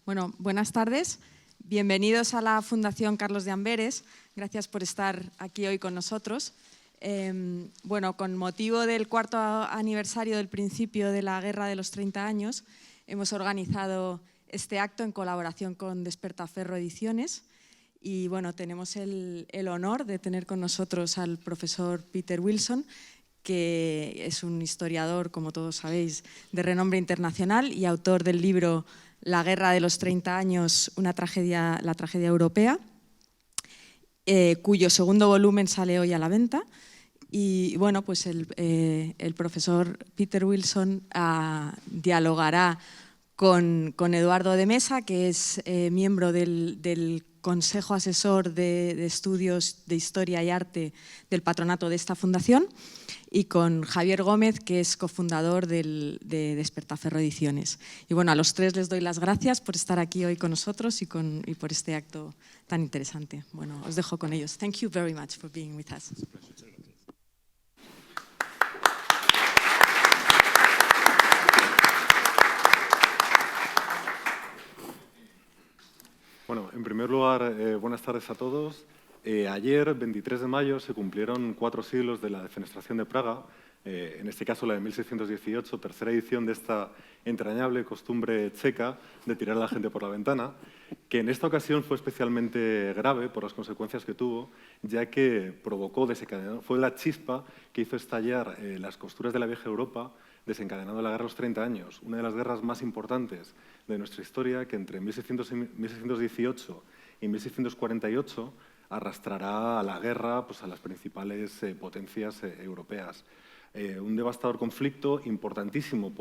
Bueno, buenas tardes. Bienvenidos a la Fundación Carlos de Amberes. Gracias por estar aquí hoy con nosotros. Bueno, con motivo del 4º aniversario del principio de la Guerra de los 30 años, hemos organizado este acto en colaboración con Despertaferro Ediciones. Y bueno, tenemos el honor de tener con nosotros al profesor Peter Wilson, que es un historiador, como todos sabéis, de renombre internacional y autor del libro La Guerra de los 30 años, la tragedia europea, cuyo segundo volumen sale hoy a la venta. Y bueno, pues el profesor Peter Wilson dialogará con Eduardo de Mesa, que es miembro del Consejo Asesor de Estudios de Historia y Arte del patronato de esta fundación, y con Javier Gómez, que es cofundador de Despertaferro Ediciones. Y bueno, a los tres les doy las gracias por estar aquí hoy con nosotros y por este acto tan interesante. Bueno, os dejo con ellos. Thank you very much for being with us. Bueno, en primer lugar, buenas tardes a todos. Ayer, 23 de mayo, se cumplieron 4 siglos de la defenestración de Praga, en este caso la de 1618, tercera edición de esta entrañable costumbre checa de tirar a la gente por la ventana, que en esta ocasión fue especialmente grave por las consecuencias que tuvo, ya que fue la chispa que hizo estallar las costuras de la vieja Europa, desencadenando la Guerra de los 30 años, una de las guerras más importantes de nuestra historia, que entre 1618 y 1648 arrastrará a la guerra a las principales potencias europeas. Un devastador conflicto importantísimo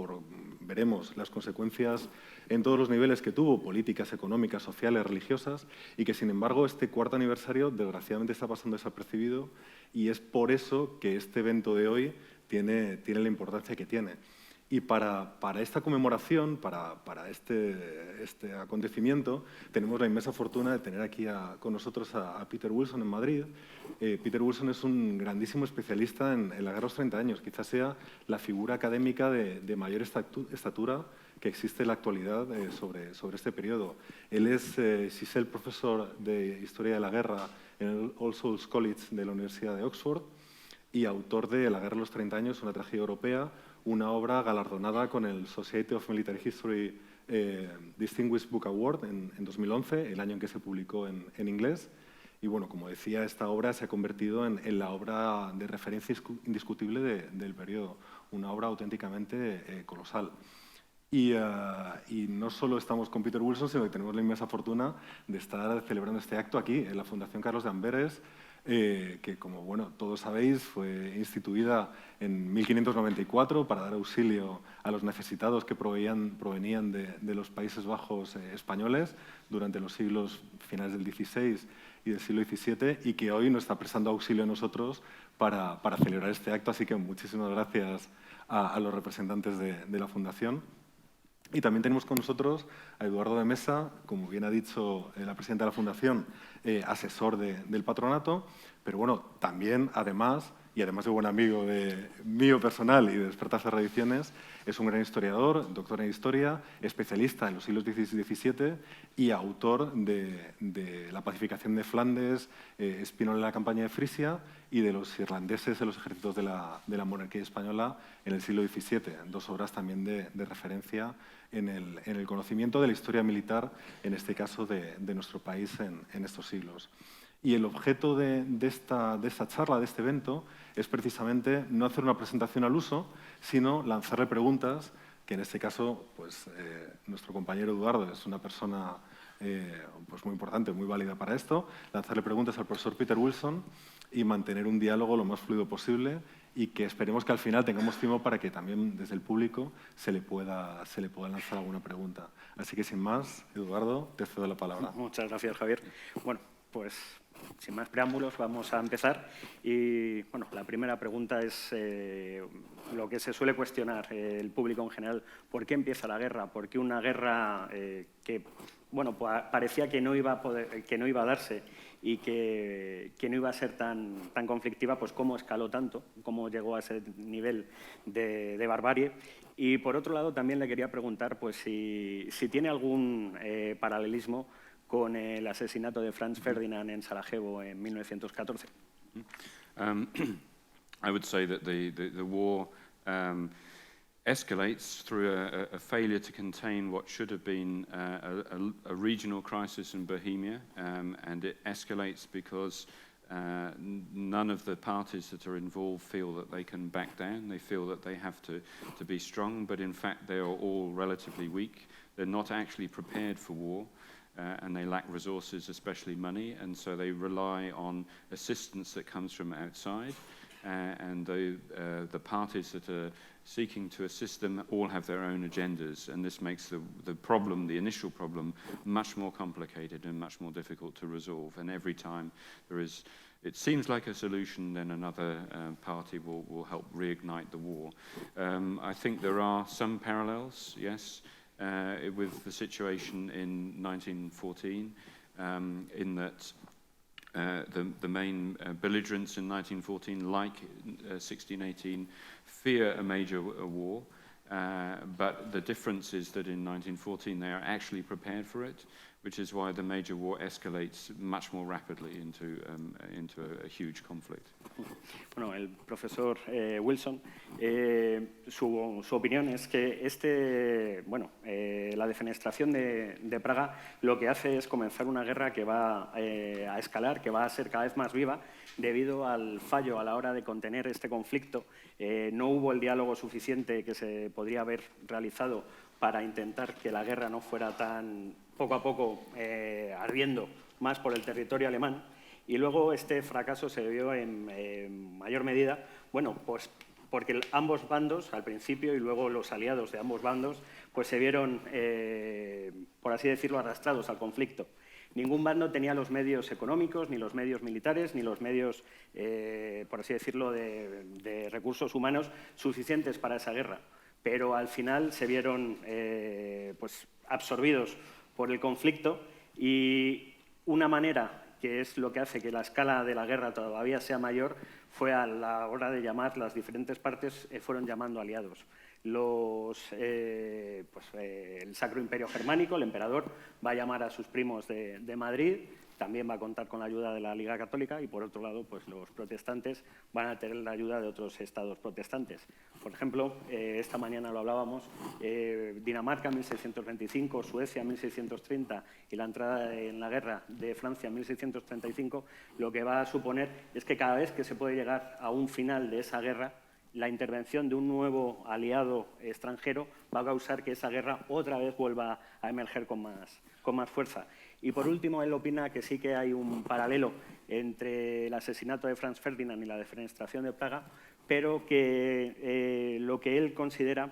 veremos las consecuencias en todos los niveles que tuvo, políticas, económicas, sociales, religiosas, y que sin embargo este 4º aniversario desgraciadamente está pasando desapercibido, y es por eso que este evento de hoy tiene la importancia que tiene. Y para esta conmemoración, para este acontecimiento, tenemos la inmensa fortuna de tener aquí con nosotros a Peter Wilson en Madrid. Peter Wilson es un grandísimo especialista en la Guerra de los 30 años. Quizás sea la figura académica de mayor estatura que existe en la actualidad sobre este periodo. Él es el profesor de Historia de la Guerra en el All Souls College de la Universidad de Oxford y autor de La Guerra de los 30 años, una tragedia europea, una obra galardonada con el Society of Military History Distinguished Book Award en 2011, el año en que se publicó en inglés. Y bueno, como decía, esta obra se ha convertido en la obra de referencia indiscutible del periodo, una obra auténticamente colosal. Y no solo estamos con Peter Wilson, sino que tenemos la inmensa fortuna de estar celebrando este acto aquí, en la Fundación Carlos de Amberes, que, como todos sabéis, fue instituida en 1594 para dar auxilio a los necesitados que provenían de los Países Bajos españoles durante los siglos finales del XVI y del siglo XVII, y que hoy nos está prestando auxilio a nosotros para celebrar este acto. Así que muchísimas gracias a los representantes de la Fundación. Y también tenemos con nosotros a Eduardo de Mesa, como bien ha dicho la presidenta de la Fundación, asesor del patronato, pero también, además de buen amigo mío personal y de Despertaferro Ediciones, es un gran historiador, doctor en Historia, especialista en los siglos XVI y XVII y autor de la pacificación de Flandes, Espínola en la campaña de Frisia y de los irlandeses en los ejércitos de la monarquía española en el siglo XVII, 2 obras también de referencia en el conocimiento de la historia militar, en este caso de nuestro país en estos siglos. Y el objeto de esta charla, de este evento, es precisamente no hacer una presentación al uso, sino lanzarle preguntas, que en este caso nuestro compañero Eduardo es una persona muy importante, muy válida para esto, lanzarle preguntas al profesor Peter Wilson y mantener un diálogo lo más fluido posible, y que esperemos que al final tengamos tiempo para que también desde el público se le pueda lanzar alguna pregunta. Así que sin más, Eduardo, te cedo la palabra. Muchas gracias, Javier. Bueno, pues sin más preámbulos vamos a empezar. Y la primera pregunta es lo que se suele cuestionar el público en general: ¿por qué empieza la guerra? ¿Por qué una guerra que parecía que no iba a darse y que no iba a ser tan conflictiva, cómo escaló tanto, cómo llegó a ese nivel de barbarie? Y por otro lado, también le quería preguntar pues, si tiene algún paralelismo con el asesinato de Franz Ferdinand en Sarajevo en 1914. I would say that the war escalates through a failure to contain what should have been a regional crisis in Bohemia, and it escalates because none of the parties that are involved feel that they can back down. They feel that they have to be strong, but in fact they are all relatively weak. They're not actually prepared for war. And they lack resources, especially money, and so they rely on assistance that comes from outside. And the parties that are seeking to assist them all have their own agendas, and this makes the problem, the initial problem, much more complicated and much more difficult to resolve. And every time it seems like a solution, then another party will help reignite the war. I think there are some parallels, yes, with the situation in 1914, in that the main belligerents in 1914, like 1618, fear a major war, but the difference is that in 1914 they are actually prepared for it, which is why the major war escalates much more rapidly into a huge conflict. Bueno, el profesor Wilson, su opinión es que la defenestración de Praga lo que hace es comenzar una guerra que va a escalar, que va a ser cada vez más viva, debido al fallo a la hora de contener este conflicto. No hubo el diálogo suficiente que se podría haber realizado para intentar que la guerra no fuera tan poco a poco ardiendo más por el territorio alemán. Y luego este fracaso se debió en mayor medida, bueno, pues porque ambos bandos, al principio, y luego los aliados de ambos bandos, pues se vieron, por así decirlo, arrastrados al conflicto. Ningún bando tenía los medios económicos, ni los medios militares, ni los medios, por así decirlo, de recursos humanos suficientes para esa guerra. Pero al final se vieron pues, absorbidos por el conflicto, y una manera, que es lo que hace que la escala de la guerra todavía sea mayor, fue a la hora de llamar, las diferentes partes fueron llamando aliados. El Sacro Imperio Germánico, el emperador, va a llamar a sus primos de Madrid, también va a contar con la ayuda de la Liga Católica, y por otro lado, pues los protestantes van a tener la ayuda de otros estados protestantes. Por ejemplo, esta mañana lo hablábamos, Dinamarca en 1625, Suecia en 1630 y la entrada en la guerra de Francia en 1635, lo que va a suponer es que cada vez que se puede llegar a un final de esa guerra, la intervención de un nuevo aliado extranjero va a causar que esa guerra otra vez vuelva a emerger con más fuerza. Y por último, él opina que sí que hay un paralelo entre el asesinato de Franz Ferdinand y la defenestración de Praga, pero que lo que él considera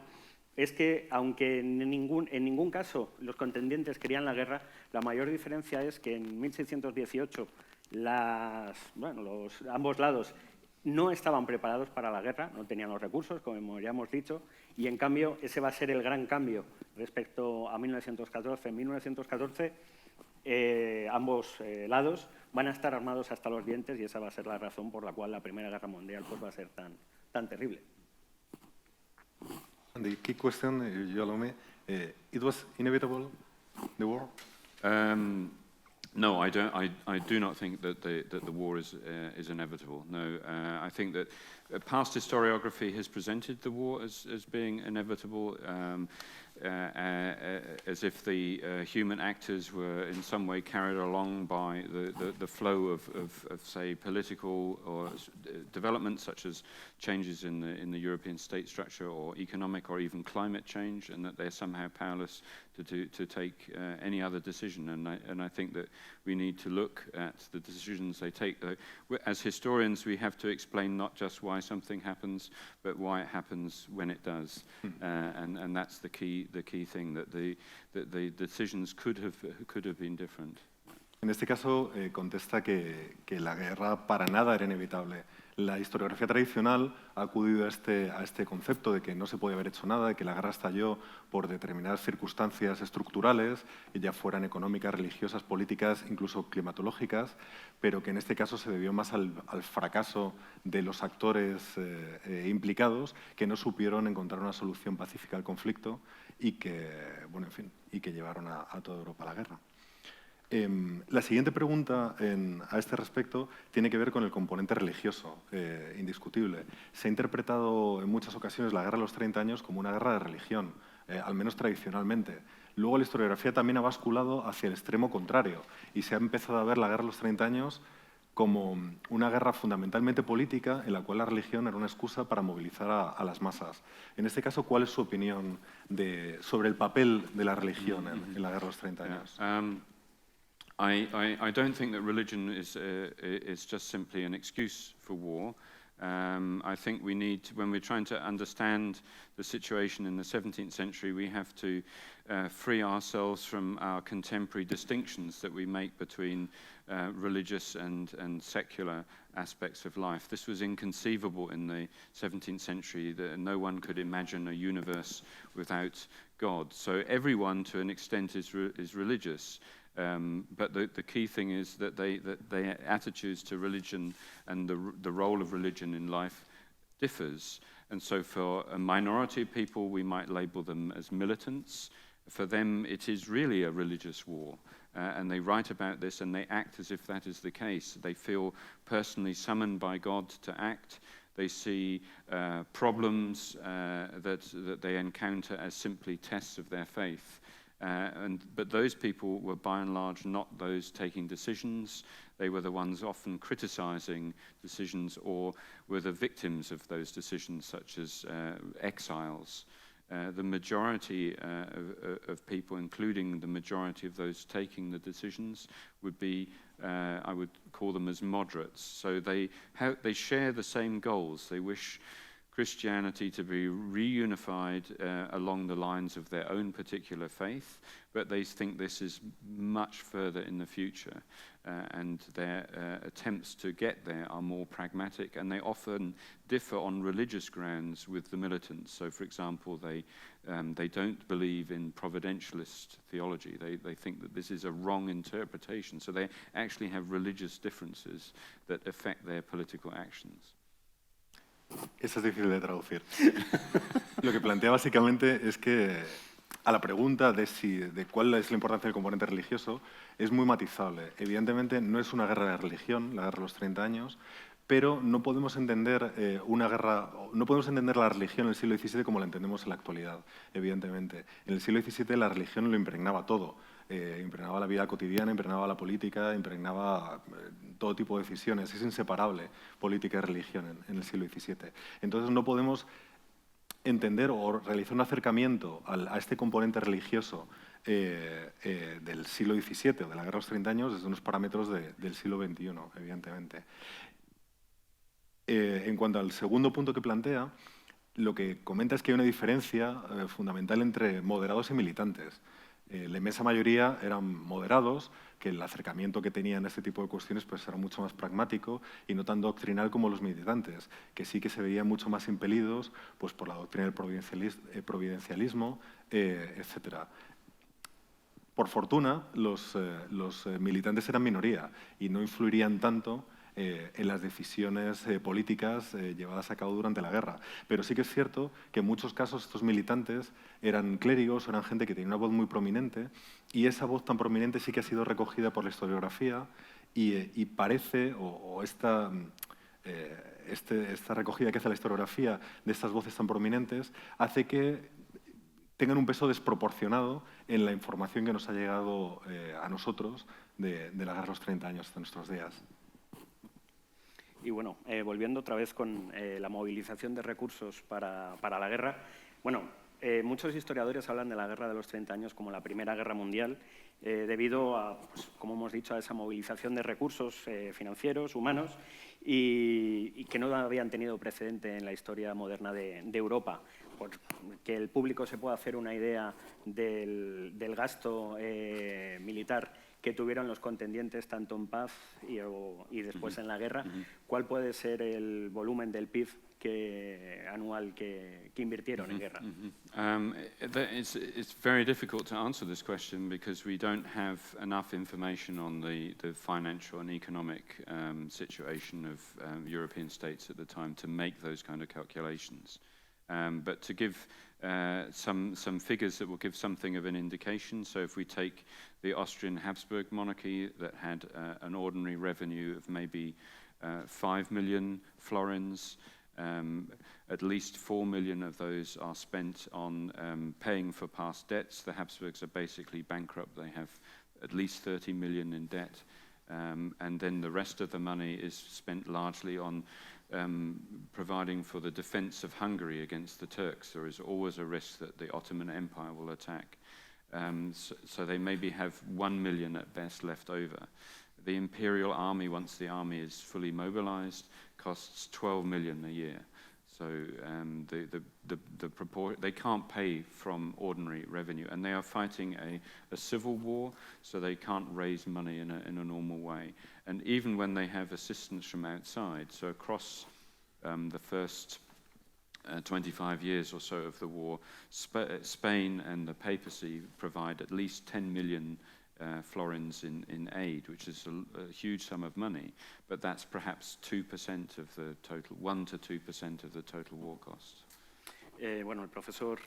es que, aunque en ningún caso los contendientes querían la guerra, la mayor diferencia es que en 1618 ambos lados no estaban preparados para la guerra, no tenían los recursos, como ya hemos dicho, y en cambio ese va a ser el gran cambio respecto a 1914. En 1914 ambos lados van a estar armados hasta los dientes, y esa va a ser la razón por la cual la Primera Guerra Mundial pues, va a ser tan terrible. And the key question, you allow me, it was inevitable, the war? No, I don't. I do not think that the war is inevitable. No, I think that past historiography has presented the war as being inevitable, as if the human actors were in some way carried along by the flow of say political or developments such as changes in the European state structure or economic or even climate change, and that they're somehow powerless to take any other decision. And I think that we need to look at the decisions they take. As historians, we have to explain not just why something happens, but why it happens when it does. And that's the key thing, that the decisions could have been different. En este caso, contesta que la guerra para nada era inevitable. La historiografía tradicional ha acudido a este concepto de que no se puede haber hecho nada, de que la guerra estalló por determinadas circunstancias estructurales, ya fueran económicas, religiosas, políticas, incluso climatológicas, pero que en este caso se debió más al fracaso de los actores implicados, que no supieron encontrar una solución pacífica al conflicto y que, bueno, en fin, y que llevaron a toda Europa a la guerra. La siguiente pregunta a este respecto tiene que ver con el componente religioso, indiscutible. Se ha interpretado en muchas ocasiones la guerra de los 30 años como una guerra de religión, al menos tradicionalmente. Luego la historiografía también ha basculado hacia el extremo contrario y se ha empezado a ver la guerra de los 30 años como una guerra fundamentalmente política en la cual la religión era una excusa para movilizar a las masas. En este caso, ¿cuál es su opinión sobre el papel de la religión en la guerra de los 30 años? I don't think that religion is just simply an excuse for war. I think we need to, when we're trying to understand the situation in the 17th century, we have to free ourselves from our contemporary distinctions that we make between religious and secular aspects of life. This was inconceivable in the 17th century, that no one could imagine a universe without God. So everyone, to an extent, is religious. But the key thing is that their attitudes to religion and the role of religion in life differs. And so for a minority of people, we might label them as militants. For them, it is really a religious war. And they write about this and they act as if that is the case. They feel personally summoned by God to act. They see problems that they encounter as simply tests of their faith. But those people were by and large not those taking decisions. They were the ones often criticizing decisions or were the victims of those decisions, such as exiles. The majority of people, including the majority of those taking the decisions, would be, I would call them as moderates. So they share the same goals. They wish Christianity to be reunified along the lines of their own particular faith, but they think this is much further in the future, and their attempts to get there are more pragmatic, and they often differ on religious grounds with the militants. So, for example, they don't believe in providentialist theology. They think that this is a wrong interpretation, so they actually have religious differences that affect their political actions. Eso es difícil de traducir. Lo que plantea básicamente es que a la pregunta de cuál es la importancia del componente religioso es muy matizable. Evidentemente no es una guerra de religión, la guerra de los 30 años, pero no podemos entender no podemos entender la religión en el siglo XVII como la entendemos en la actualidad, evidentemente. En el siglo XVII la religión lo impregnaba todo. Impregnaba la vida cotidiana, impregnaba la política, impregnaba todo tipo de decisiones. Es inseparable política y religión en el siglo XVII. Entonces no podemos entender o realizar un acercamiento a este componente religioso del siglo XVII o de la Guerra de los 30 años desde unos parámetros del siglo XXI, evidentemente. En cuanto al segundo punto que plantea, lo que comenta es que hay una diferencia fundamental entre moderados y militantes. La inmensa mayoría eran moderados, que el acercamiento que tenían a este tipo de cuestiones pues, era mucho más pragmático y no tan doctrinal como los militantes, que sí que se veían mucho más impelidos pues, por la doctrina del providencialismo, etc. Por fortuna, los militantes eran minoría y no influirían tanto en las decisiones políticas llevadas a cabo durante la guerra. Pero sí que es cierto que en muchos casos estos militantes eran clérigos, eran gente que tenía una voz muy prominente y esa voz tan prominente sí que ha sido recogida por la historiografía y parece, esta recogida que hace la historiografía de estas voces tan prominentes hace que tengan un peso desproporcionado en la información que nos ha llegado a nosotros de la guerra de los 30 años hasta nuestros días. Y bueno, volviendo otra vez con la movilización de recursos para la guerra, bueno, muchos historiadores hablan de la guerra de los 30 años como la Primera Guerra Mundial, debido a, pues, como hemos dicho, a esa movilización de recursos financieros, humanos, y que no habían tenido precedente en la historia moderna de Europa. por que el público se pueda hacer una idea del gasto militar que tuvieron los contendientes tanto en paz y después en la guerra, ¿cuál puede ser el volumen del PIB anual que invirtieron en guerra? It's very difficult to answer this question because we don't have enough information on the financial and economic situation of European states at the time to make those kind of calculations. But to give some figures that will give something of an indication, so if we take the Austrian Habsburg monarchy that had an ordinary revenue of maybe 5 million florins, at least 4 million of those are spent on paying for past debts. The Habsburgs are basically bankrupt. They have at least 30 million in debt. And then the rest of the money is spent largely on providing for the defense of Hungary against the Turks. There is always a risk that the Ottoman Empire will attack. So they maybe have 1 million at best left over. The imperial army, once the army is fully mobilized, costs 12 million a year. So they can't pay from ordinary revenue, and they are fighting a civil war, so they can't raise money in a normal way. And even when they have assistance from outside, so across the first 25 years or so of the war, Spain and the papacy provide at least 10 million florins in aid, which is a huge sum of money, but that's perhaps 2% of the total, 1 to 2% of the total war costs. Bueno, el profesor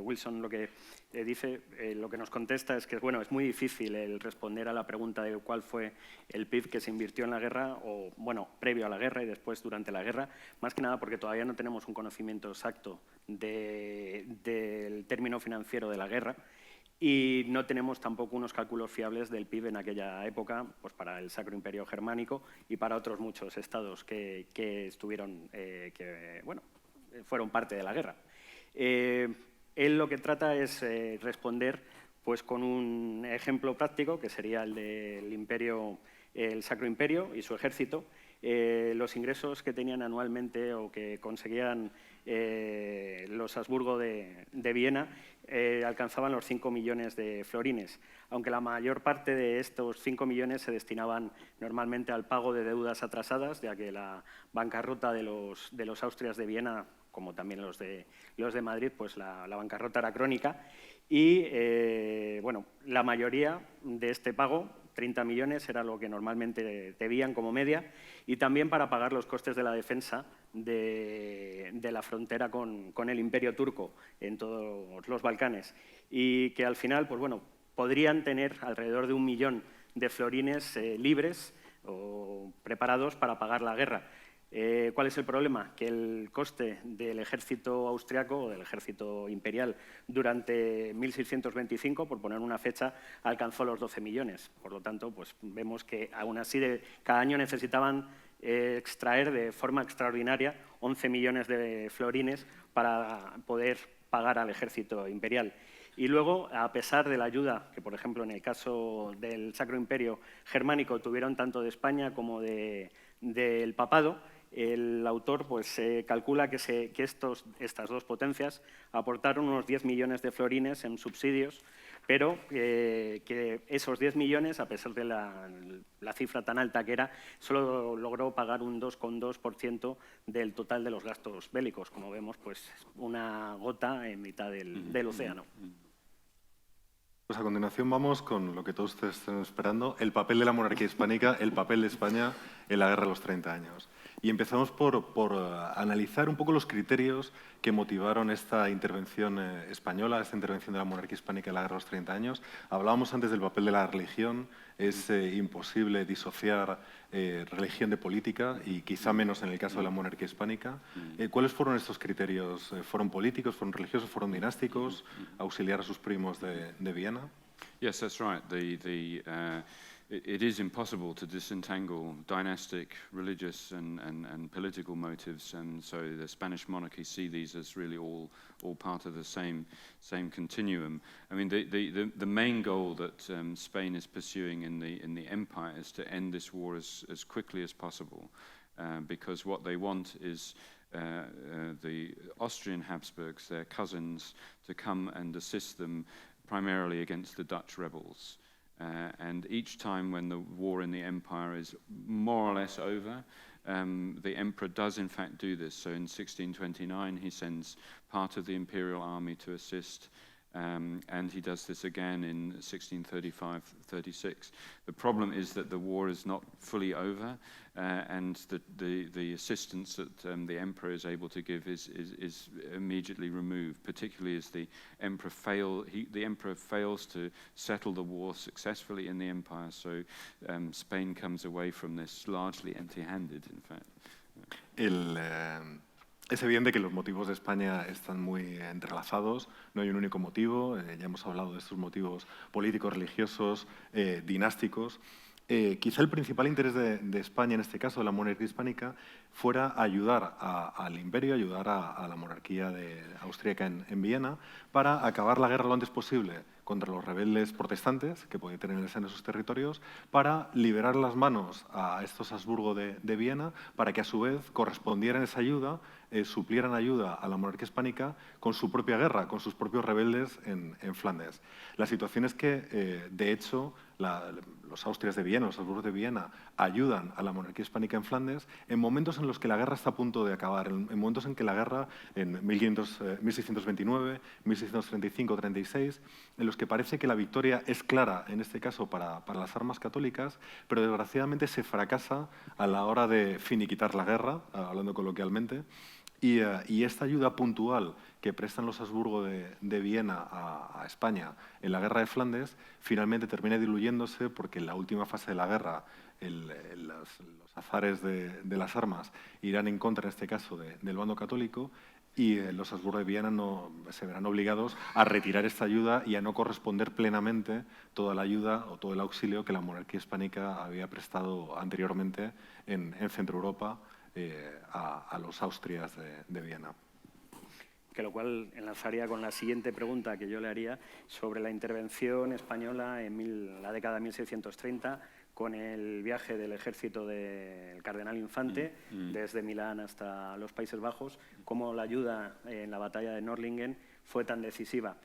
Wilson lo que dice, lo que nos contesta es que bueno, es muy difícil el responder a la pregunta de cuál fue el PIB que se invirtió en la guerra, o bueno, previo a la guerra y después durante la guerra, más que nada porque todavía no tenemos un conocimiento exacto del término financiero de la guerra. Y no tenemos tampoco unos cálculos fiables del PIB en aquella época, pues para el Sacro Imperio Germánico y para otros muchos estados que estuvieron, fueron parte de la guerra. Él lo que trata es responder pues, con un ejemplo práctico, que sería el del Imperio, el Sacro Imperio y su ejército. Los ingresos que tenían anualmente o que conseguían los Habsburgo de Viena alcanzaban los 5 millones de florines, aunque la mayor parte de estos 5 millones se destinaban normalmente al pago de deudas atrasadas, ya que la bancarrota de los Austrias de Viena, como también los de Madrid, pues la bancarrota era crónica. Y bueno, la mayoría de este pago, 30 millones, era lo que normalmente debían como media, y también para pagar los costes de la defensa de la frontera con el Imperio Turco en todos los Balcanes, y que al final pues bueno, podrían tener alrededor de 1 millón de florines libres o preparados para pagar la guerra. ¿Cuál es el problema? Que el coste del ejército austriaco o del ejército imperial durante 1625, por poner una fecha, alcanzó los 12 millones. Por lo tanto, pues vemos que aún así cada año necesitaban extraer de forma extraordinaria 11 millones de florines para poder pagar al ejército imperial. Y luego, a pesar de la ayuda que, por ejemplo, en el caso del Sacro Imperio Germánico tuvieron tanto de España como del papado, el autor pues, calcula que estas dos potencias aportaron unos 10 millones de florines en subsidios, pero que esos 10 millones, a pesar de la cifra tan alta que era, solo logró pagar un 2,2% del total de los gastos bélicos. Como vemos, pues una gota en mitad del océano. Pues a continuación vamos con lo que todos ustedes están esperando, el papel de la monarquía hispánica, el papel de España en la Guerra de los 30 años. Y empezamos por analizar un poco los criterios que motivaron esta intervención española, esta intervención de la monarquía hispánica en la Guerra de los 30 años. Hablábamos antes del papel de la religión. Es imposible disociar religión de política y quizá menos en el caso de la monarquía hispánica. ¿Cuáles fueron estos criterios? ¿Fueron políticos, fueron religiosos, fueron dinásticos? ¿Auxiliar a sus primos de Viena? Yes, that's right. It is impossible to disentangle dynastic, religious and political motives, and so the Spanish monarchy see these as really all part of the same continuum. I mean, the main goal that Spain is pursuing in the empire is to end this war as quickly as possible, because what they want is the Austrian Habsburgs, their cousins, to come and assist them primarily against the Dutch rebels. And each time when the war in the empire is more or less over, the emperor does in fact do this. So in 1629 he sends part of the imperial army to assist, and he does this again in 1635-36. The problem is that the war is not fully over, and the assistance that the emperor is able to give is immediately removed, particularly as the emperor fails to settle the war successfully in the empire. So Spain comes away from this largely empty-handed, in fact. Es evidente que los motivos de España están muy entrelazados, no hay un único motivo, ya hemos hablado de estos motivos políticos, religiosos, dinásticos. Quizá el principal interés de España, en este caso de la monarquía hispánica, fuera ayudar al imperio, ayudar a la monarquía austríaca en Viena, para acabar la guerra lo antes posible contra los rebeldes protestantes que podían tenerse en esos territorios, para liberar las manos a estos Habsburgo de Viena, para que a su vez correspondieran esa ayuda, suplieran ayuda a la monarquía hispánica con su propia guerra, con sus propios rebeldes en Flandes. La situación es que, de hecho, los Austrias de Viena, los Habsburgos de Viena, ayudan a la monarquía hispánica en Flandes en momentos en los que la guerra está a punto de acabar, en momentos en que la guerra, en 1629, 1635-36, en los que parece que la victoria es clara, en este caso para las armas católicas, pero desgraciadamente se fracasa a la hora de finiquitar la guerra, hablando coloquialmente, y esta ayuda puntual que prestan los Habsburgo de Viena a España en la guerra de Flandes finalmente termina diluyéndose porque en la última fase de la guerra los azares de las armas irán en contra, en este caso, del bando católico, y los Habsburgo de Viena se verán obligados a retirar esta ayuda y a no corresponder plenamente toda la ayuda o todo el auxilio que la monarquía hispánica había prestado anteriormente en Centro Europa a los Austrias de Viena. Que lo cual enlazaría con la siguiente pregunta que yo le haría sobre la intervención española en la década de 1630 con el viaje del ejército del cardenal Infante desde Milán hasta los Países Bajos, cómo la ayuda en la batalla de Nördlingen fue tan decisiva.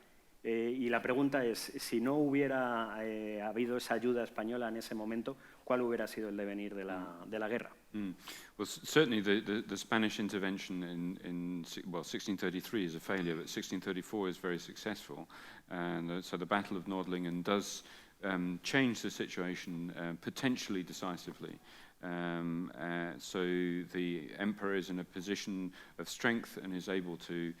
Y la pregunta es, si no hubiera habido esa ayuda española en ese momento, ¿cuál hubiera sido el devenir de la guerra? Well, certainly the Spanish intervention in 1633 is a failure, but 1634 is very successful. And so the Battle of Nördlingen does change the situation potentially decisively. So the emperor is in a position of strength and is able to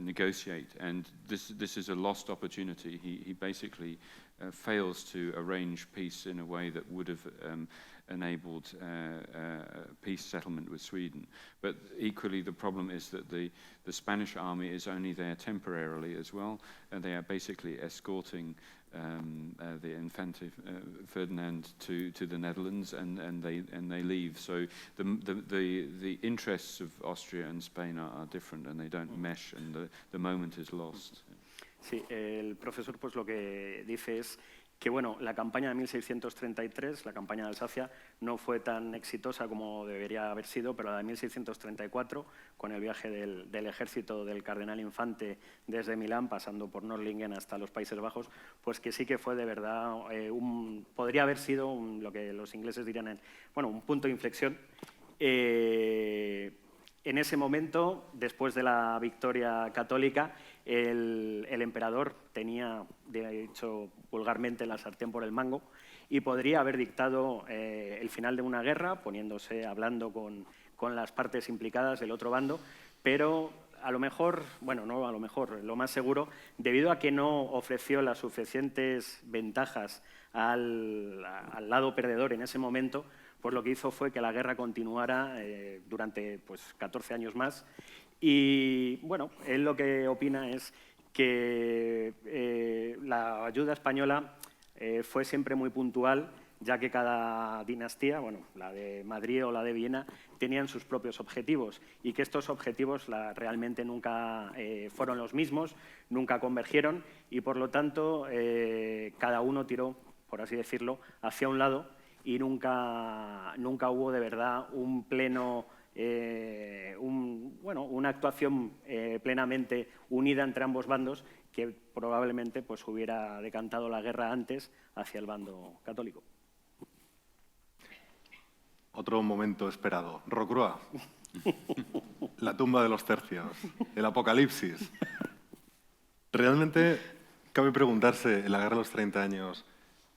negotiate, and this is a lost opportunity. He basically fails to arrange peace in a way that would have enabled peace settlement with Sweden. But equally, the problem is that the Spanish army is only there temporarily as well, and they are basically escorting the Infante Ferdinand to the Netherlands, and they leave. So the interests of Austria and Spain are different, and they don't mesh, and the moment is lost. Sí, el profesor pues lo que dice es que bueno, la campaña de 1633, la campaña de Alsacia, no fue tan exitosa como debería haber sido, pero la de 1634, con el viaje del ejército del cardenal Infante desde Milán, pasando por Nördlingen hasta los Países Bajos, pues que sí que fue de verdad, podría haber sido lo que los ingleses dirían, un punto de inflexión. En ese momento, después de la victoria católica, el emperador tenía, de hecho, vulgarmente la sartén por el mango y podría haber dictado el final de una guerra, hablando con las partes implicadas del otro bando, pero a lo mejor, no a lo mejor, lo más seguro, debido a que no ofreció las suficientes ventajas al lado perdedor en ese momento, pues lo que hizo fue que la guerra continuara durante 14 años más. Y bueno, él lo que opina es que la ayuda española fue siempre muy puntual, ya que cada dinastía, la de Madrid o la de Viena, tenían sus propios objetivos y que estos objetivos realmente nunca fueron los mismos, nunca convergieron y, por lo tanto, cada uno tiró, por así decirlo, hacia un lado y nunca hubo de verdad un pleno una actuación plenamente unida entre ambos bandos que probablemente pues, hubiera decantado la guerra antes hacia el bando católico. Otro momento esperado. Rocroi. La tumba de los tercios. El apocalipsis. Realmente cabe preguntarse, en la guerra de los 30 años,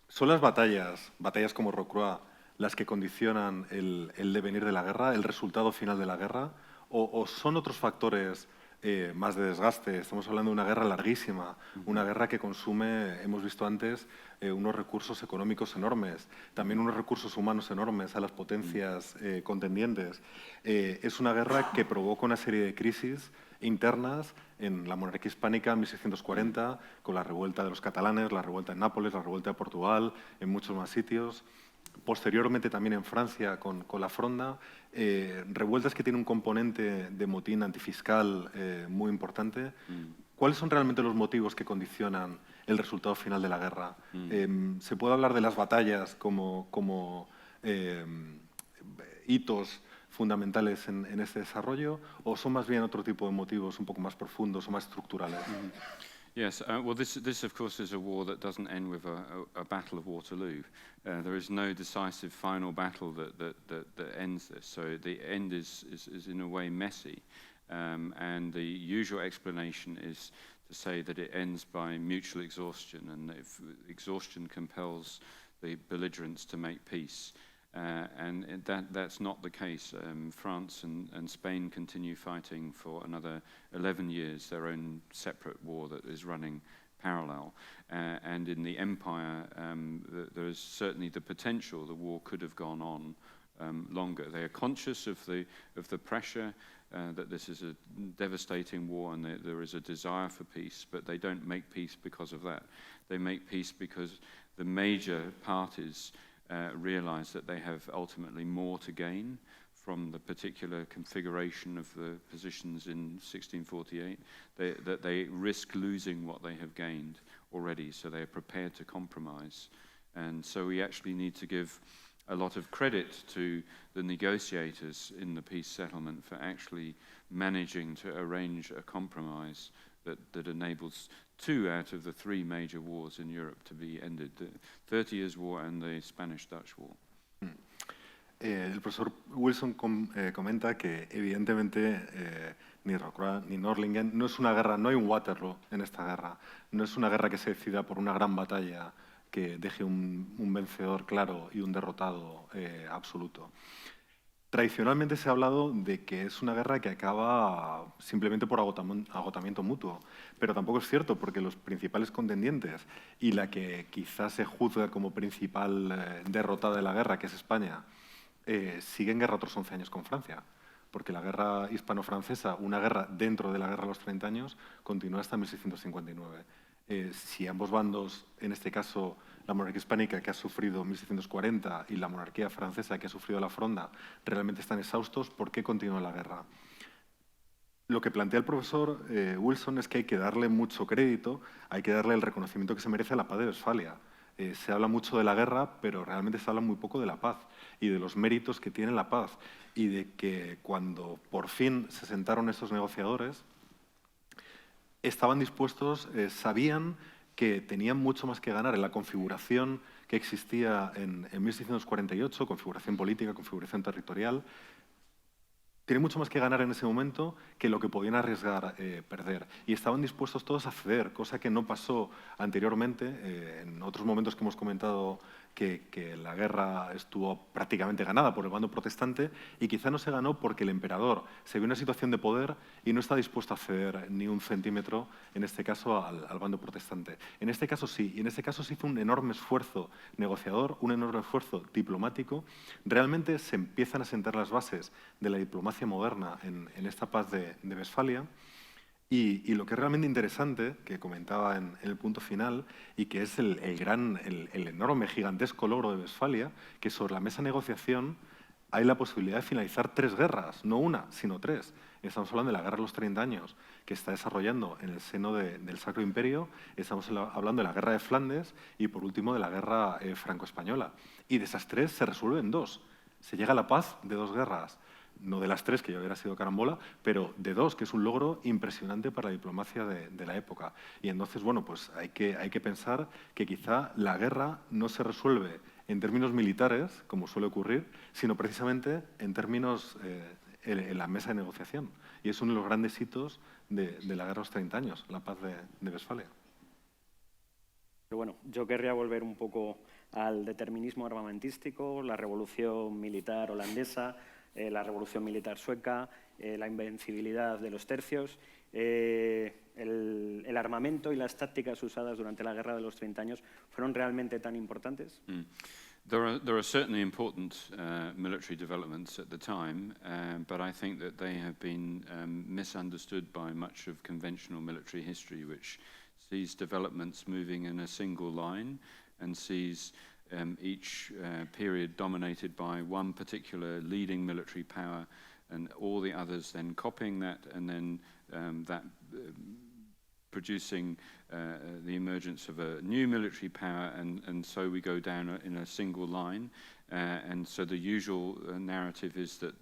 ¿son las batallas como Rocroi, las que condicionan el devenir de la guerra, el resultado final de la guerra? ¿O son otros factores más de desgaste? Estamos hablando de una guerra larguísima, una guerra que consume, hemos visto antes, unos recursos económicos enormes, también unos recursos humanos enormes a las potencias contendientes. Es una guerra que provoca una serie de crisis internas en la monarquía hispánica en 1640, con la revuelta de los catalanes, la revuelta en Nápoles, la revuelta de Portugal, en muchos más sitios. Posteriormente también en Francia con la Fronda, revueltas que tienen un componente de motín antifiscal muy importante. ¿Cuáles son realmente los motivos que condicionan el resultado final de la guerra? ¿Se puede hablar de las batallas como hitos fundamentales en este desarrollo, o son más bien otro tipo de motivos un poco más profundos o más estructurales? Yes, well, this of course is a war that doesn't end with a Battle of Waterloo. There is no decisive final battle that ends this. So the end is in a way messy, and the usual explanation is to say that it ends by mutual exhaustion, and if exhaustion compels the belligerents to make peace. And that's not the case. France and Spain continue fighting for another 11 years, their own separate war that is running parallel. And in the empire, there is certainly the potential the war could have gone on longer. They are conscious of the pressure that this is a devastating war and there is a desire for peace, but they don't make peace because of that. They make peace because the major parties realize that they have ultimately more to gain from the particular configuration of the positions in 1648, that they risk losing what they have gained already, so they are prepared to compromise. And so we actually need to give a lot of credit to the negotiators in the peace settlement for actually managing to arrange a compromise that enables 2 out of the 3 major wars in Europe to be ended, the 30 Years' War and the Spanish-Dutch War. El profesor Wilson comenta que evidentemente ni Rocroi ni Nördlingen no es una guerra, no hay un Waterloo en esta guerra, no es una guerra que se decida por una gran batalla que deje un vencedor claro y un derrotado absoluto. Tradicionalmente se ha hablado de que es una guerra que acaba simplemente por agotamiento mutuo, pero tampoco es cierto, porque los principales contendientes y la que quizás se juzga como principal derrotada de la guerra, que es España, sigue en guerra otros 11 años con Francia, porque la guerra hispano-francesa, una guerra dentro de la guerra de los 30 años, continúa hasta 1659. Si ambos bandos, en este caso la monarquía hispánica que ha sufrido 1640 y la monarquía francesa que ha sufrido la Fronda, realmente están exhaustos, ¿por qué continúa la guerra? Lo que plantea el profesor Wilson es que hay que darle mucho crédito, hay que darle el reconocimiento que se merece a la paz de Westfalia. Se habla mucho de la guerra, pero realmente se habla muy poco de la paz y de los méritos que tiene la paz, y de que cuando por fin se sentaron estos negociadores, estaban dispuestos, sabían que tenían mucho más que ganar en la configuración que existía en 1648, configuración política, configuración territorial. Tienen mucho más que ganar en ese momento que lo que podían arriesgar perder. Y estaban dispuestos todos a ceder, cosa que no pasó anteriormente. En otros momentos que hemos comentado que la guerra estuvo prácticamente ganada por el bando protestante, y quizá no se ganó porque el emperador se vio en una situación de poder y no está dispuesto a ceder ni un centímetro, en este caso, al bando protestante. En este caso sí, y en este caso se hizo un enorme esfuerzo negociador, un enorme esfuerzo diplomático. Realmente se empiezan a sentar las bases de la diplomacia moderna en esta paz de Westfalia. Y lo que es realmente interesante, que comentaba en el punto final, y que es el enorme, gigantesco logro de Westfalia, que sobre la mesa de negociación hay la posibilidad de finalizar 3 guerras, no una, sino 3. Estamos hablando de la Guerra de los 30 años, que está desarrollando en el seno del Sacro Imperio. Estamos hablando de la Guerra de Flandes y, por último, de la Guerra franco-española. Y de esas 3 se resuelven 2. Se llega a la paz de 2 guerras. no de las 3, que ya hubiera sido carambola, pero de 2, que es un logro impresionante para la diplomacia de la época. Y entonces, bueno, pues hay que pensar que quizá la guerra no se resuelve en términos militares, como suele ocurrir, sino precisamente en términos en la mesa de negociación. Y es uno de los grandes hitos de la guerra de los 30 años, la paz de Westfalia. Pero bueno, yo querría volver un poco al determinismo armamentístico, la revolución militar holandesa, la revolución militar sueca, la invencibilidad de los tercios, el armamento y las tácticas usadas durante la guerra de los 30 años fueron realmente tan importantes. There are certainly important military developments at the time, but I think that they have been misunderstood by much of conventional military history, which sees developments moving in a single line and sees each period dominated by one particular leading military power and all the others then copying that and then producing the emergence of a new military power, and so we go down in a single line. And so the usual narrative is that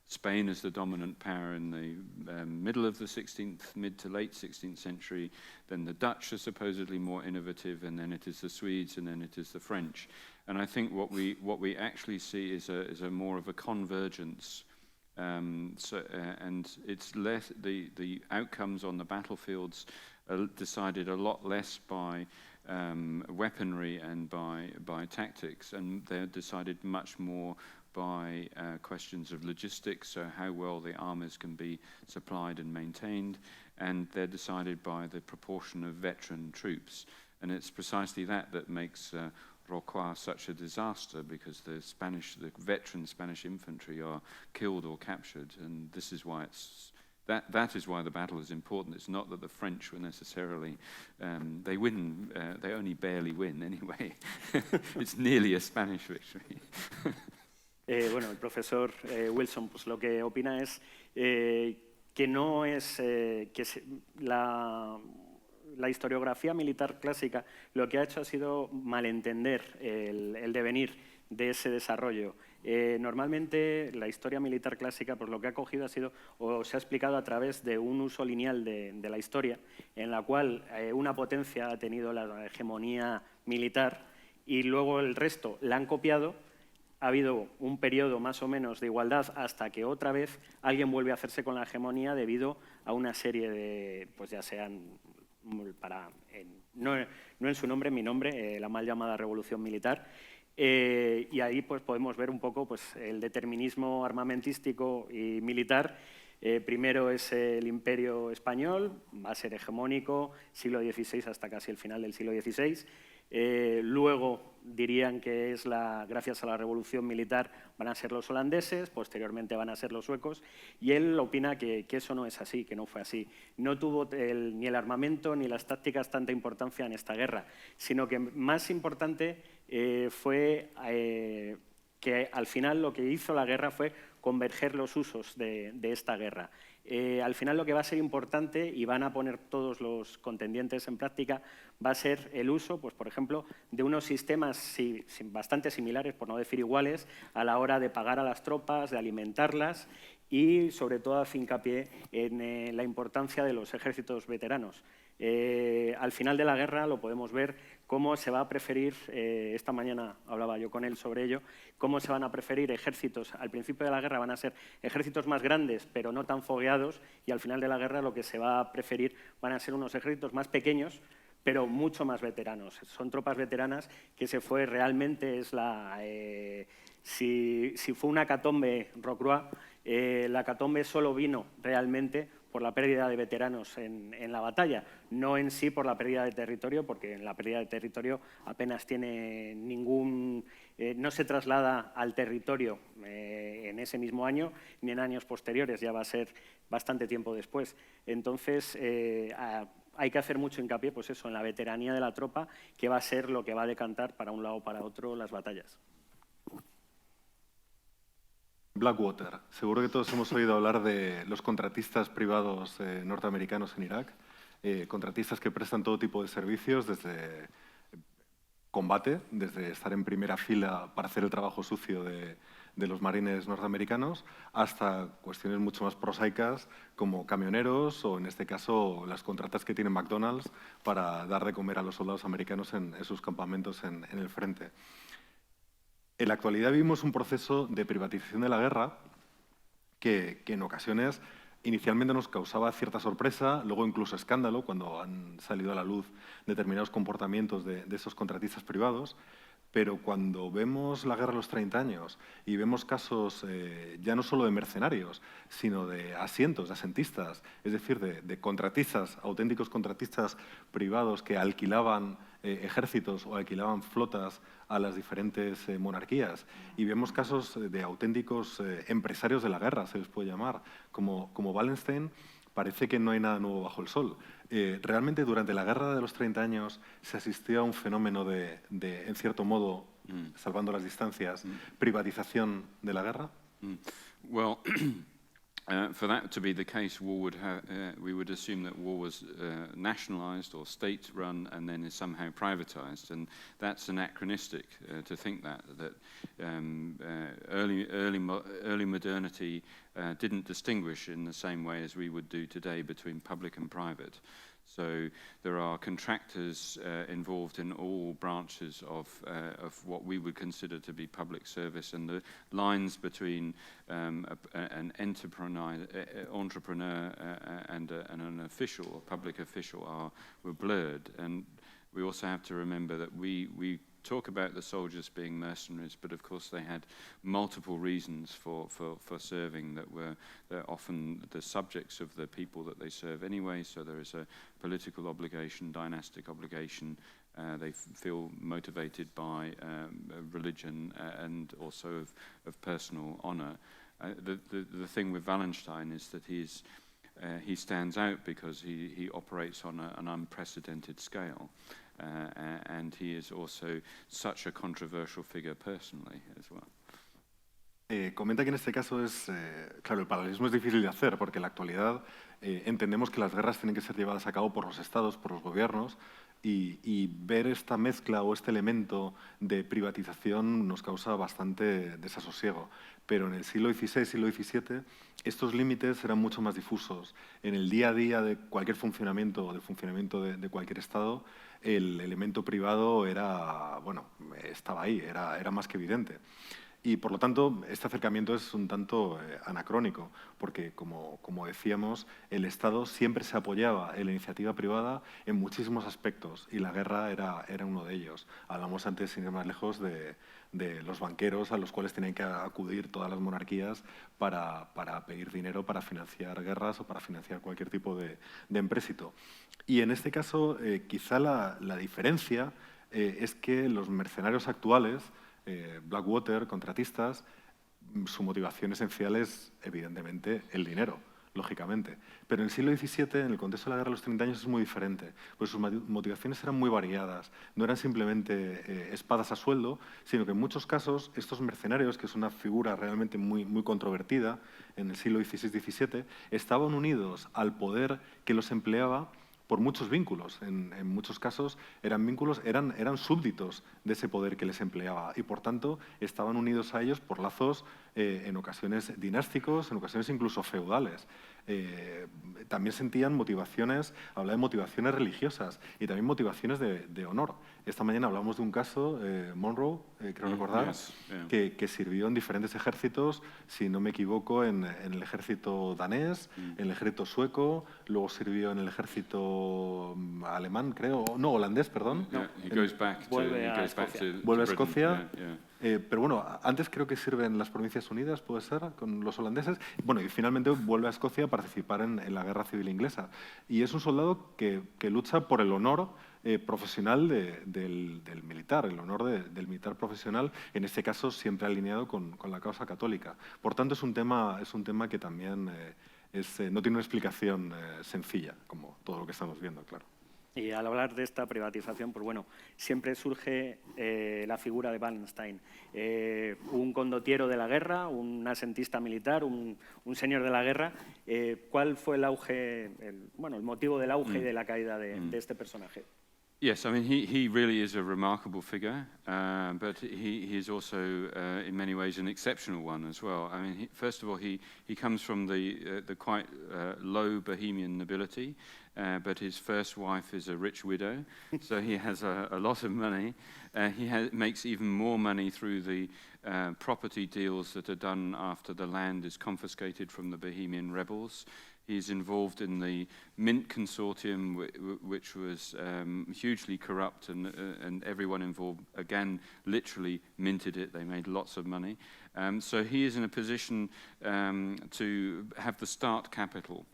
Spain is the dominant power in the middle of the 16th, mid to late 16th century, then the Dutch are supposedly more innovative, and then it is the Swedes, and then it is the French. And I think what we actually see is a more of a convergence. And it's less the outcomes on the battlefields are decided a lot less by weaponry and by tactics, and they're decided much more by questions of logistics, so how well the armies can be supplied and maintained, and they're decided by the proportion of veteran troops. And it's precisely that makes Rocroi such a disaster, because the veteran Spanish infantry are killed or captured, and this is why that is why the battle is important. It's not that the French were necessarily they win, they only barely win anyway. It's nearly a Spanish victory. Bueno, el profesor Wilson, pues lo que opina es que no es la historiografía militar clásica lo que ha hecho ha sido malentender el devenir de ese desarrollo. Normalmente la historia militar clásica, pues lo que ha cogido ha sido o se ha explicado a través de un uso lineal de la historia, en la cual una potencia ha tenido la hegemonía militar y luego el resto la han copiado. Ha habido un periodo más o menos de igualdad hasta que otra vez alguien vuelve a hacerse con la hegemonía debido a una serie de, pues ya sean, no en su nombre, en mi nombre, la mal llamada revolución militar. Y ahí pues podemos ver un poco pues, el determinismo armamentístico y militar. Primero es el Imperio Español, va a ser hegemónico, siglo XVI hasta casi el final del siglo XVI. Luego dirían que gracias a la revolución militar van a ser los holandeses, posteriormente van a ser los suecos, y él opina que eso no es así, que no fue así. No tuvo ni el armamento ni las tácticas tanta importancia en esta guerra, sino que más importante fue que al final lo que hizo la guerra fue converger los usos de esta guerra. Al final lo que va a ser importante, y van a poner todos los contendientes en práctica, va a ser el uso, pues, por ejemplo, de unos sistemas bastante similares, por no decir iguales, a la hora de pagar a las tropas, de alimentarlas y, sobre todo, hace hincapié en la importancia de los ejércitos veteranos. Al final de la guerra lo podemos ver cómo se va a preferir, esta mañana hablaba yo con él sobre ello, cómo se van a preferir ejércitos. Al principio de la guerra van a ser ejércitos más grandes, pero no tan fogueados, y al final de la guerra lo que se va a preferir van a ser unos ejércitos más pequeños, pero mucho más veteranos. Son tropas veteranas que se fue realmente, si fue una hecatombe Rocroi, la hecatombe solo vino realmente por la pérdida de veteranos en la batalla, no en sí por la pérdida de territorio, porque en la pérdida de territorio apenas tiene no se traslada al territorio en ese mismo año ni en años posteriores, ya va a ser bastante tiempo después. Entonces, hay que hacer mucho hincapié pues eso, en la veteranía de la tropa, que va a ser lo que va a decantar para un lado o para otro las batallas. Blackwater. Seguro que todos hemos oído hablar de los contratistas privados norteamericanos en Irak, contratistas que prestan todo tipo de servicios, desde combate, desde estar en primera fila para hacer el trabajo sucio de los marines norteamericanos, hasta cuestiones mucho más prosaicas como camioneros o, en este caso, las contratas que tiene McDonald's para dar de comer a los soldados americanos en sus campamentos en el frente. En la actualidad vivimos un proceso de privatización de la guerra que en ocasiones inicialmente nos causaba cierta sorpresa, luego incluso escándalo cuando han salido a la luz determinados comportamientos de esos contratistas privados, pero cuando vemos la guerra de los 30 años y vemos casos ya no solo de mercenarios, sino de asientos, de asentistas, es decir, de contratistas, auténticos contratistas privados que alquilaban ejércitos o alquilaban flotas a las diferentes monarquías, y vemos casos de auténticos empresarios de la guerra, se les puede llamar, como Wallenstein, parece que no hay nada nuevo bajo el sol. Realmente, durante la Guerra de los 30 años se asistió a un fenómeno de en cierto modo, salvando las distancias, privatización de la guerra. Well, for that to be the case, we would assume that war was nationalized or state-run and then is somehow privatized, and that's anachronistic to think that early modernity didn't distinguish in the same way as we would do today between public and private. So there are contractors involved in all branches of what we would consider to be public service, and the lines between an entrepreneur and an official, a public official, were blurred. And we also have to remember that we talk about the soldiers being mercenaries, but of course they had multiple reasons for serving that were often the subjects of the people that they serve anyway. So there is a political obligation, dynastic obligation. They feel motivated by religion and also of personal honor. The thing with Wallenstein is that he stands out because he operates on an unprecedented scale. And he is also such a controversial figure personally as well. Comenta que en este caso claro, el paralelismo es difícil de hacer porque en la actualidad entendemos que las guerras tienen que ser llevadas a cabo por los estados, por los gobiernos, y ver esta mezcla o este elemento de privatización nos causa bastante desasosiego. Pero en el siglo XVI, siglo XVII, estos límites eran mucho más difusos. En el día a día de cualquier funcionamiento o del funcionamiento de cualquier estado, el elemento privado estaba ahí, era más que evidente. Y, por lo tanto, este acercamiento es un tanto anacrónico, porque, como decíamos, el Estado siempre se apoyaba en la iniciativa privada en muchísimos aspectos, y la guerra era uno de ellos. Hablamos antes, sin ir más lejos, de los banqueros a los cuales tenían que acudir todas las monarquías para pedir dinero para financiar guerras o para financiar cualquier tipo de empréstito. Y en este caso, quizá la diferencia es que los mercenarios actuales, Blackwater, contratistas, su motivación esencial es, evidentemente, el dinero, lógicamente. Pero en el siglo XVII, en el contexto de la Guerra de los 30 años, es muy diferente, pues sus motivaciones eran muy variadas. No eran simplemente espadas a sueldo, sino que en muchos casos estos mercenarios, que es una figura realmente muy, muy controvertida en el siglo XVI-XVII, estaban unidos al poder que los empleaba por muchos vínculos. En muchos casos eran súbditos de ese poder que les empleaba y, por tanto, estaban unidos a ellos por lazos en ocasiones dinásticos, en ocasiones incluso feudales. También sentían motivaciones, hablaba de motivaciones religiosas y también motivaciones de honor. Esta mañana hablamos de un caso, Monroe, creo recordar, Yes, yeah. que sirvió en diferentes ejércitos, si no me equivoco, en el ejército danés, en el ejército sueco, luego sirvió en el ejército alemán, creo, no, holandés, perdón. Yeah, he goes back to Vuelve a Vuelve a Britain. Escocia. Yeah. Pero bueno, antes creo que sirve en las Provincias Unidas, puede ser, con los holandeses. Bueno, y finalmente vuelve a Escocia a participar en la Guerra Civil Inglesa. Y es un soldado que lucha por el honor profesional del militar, el honor del militar profesional, en este caso siempre alineado con la causa católica. Por tanto, es un tema que también no tiene una explicación sencilla, como todo lo que estamos viendo, claro. Y al hablar de esta privatización, pues bueno, siempre surge la figura de Wallenstein, un condottiero de la guerra, un asentista militar, un señor de la guerra. ¿Cuál fue el auge, el motivo del auge y de la caída de este personaje? Yes, I mean, he really is a remarkable figure, but he is also, in many ways, an exceptional one as well. I mean, first of all, he comes from the quite low Bohemian nobility, but his first wife is a rich widow, so he has a lot of money. He makes even more money through the property deals that are done after the land is confiscated from the Bohemian rebels. He's involved in the Mint Consortium, which was hugely corrupt, and everyone involved, again, literally minted it. They made lots of money. So he is in a position to have the start capital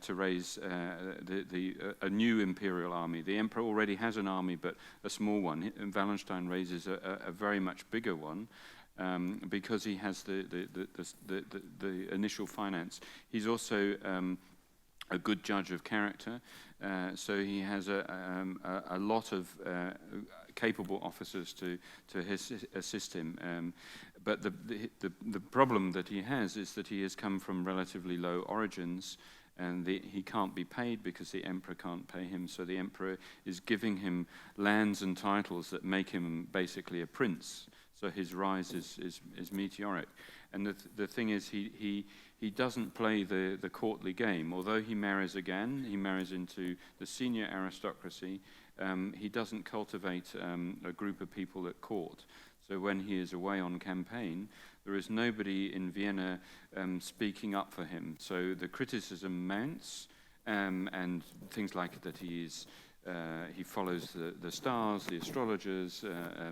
to raise a new imperial army. The emperor already has an army, but a small one. And Wallenstein raises a very much bigger one. Because he has the initial finance. He's also a good judge of character, so he has a lot of capable officers to assist him. But the problem that he has is that he has come from relatively low origins, and he can't be paid because the emperor can't pay him, so the emperor is giving him lands and titles that make him basically a prince. So his rise is meteoric. And the thing is, he doesn't play the courtly game. Although he marries again, he marries into the senior aristocracy, he doesn't cultivate a group of people at court. So when he is away on campaign, there is nobody in Vienna speaking up for him. So the criticism mounts, and things like that he follows the stars, the astrologers,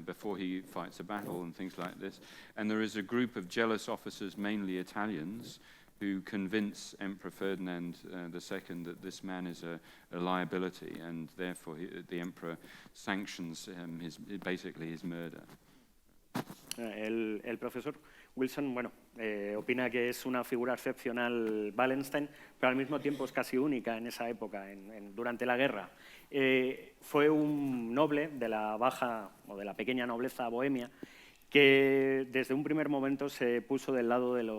before he fights a battle and things like this. And there is a group of jealous officers, mainly Italians, who convince Emperor Ferdinand II that this man is a liability, and therefore the emperor sanctions basically his murder. El profesor Wilson, bueno, opina que es una figura excepcional Wallenstein, pero al mismo tiempo es casi única en esa época, durante la guerra. Fue un noble de la baja o de la pequeña nobleza bohemia que desde un primer momento se puso del lado del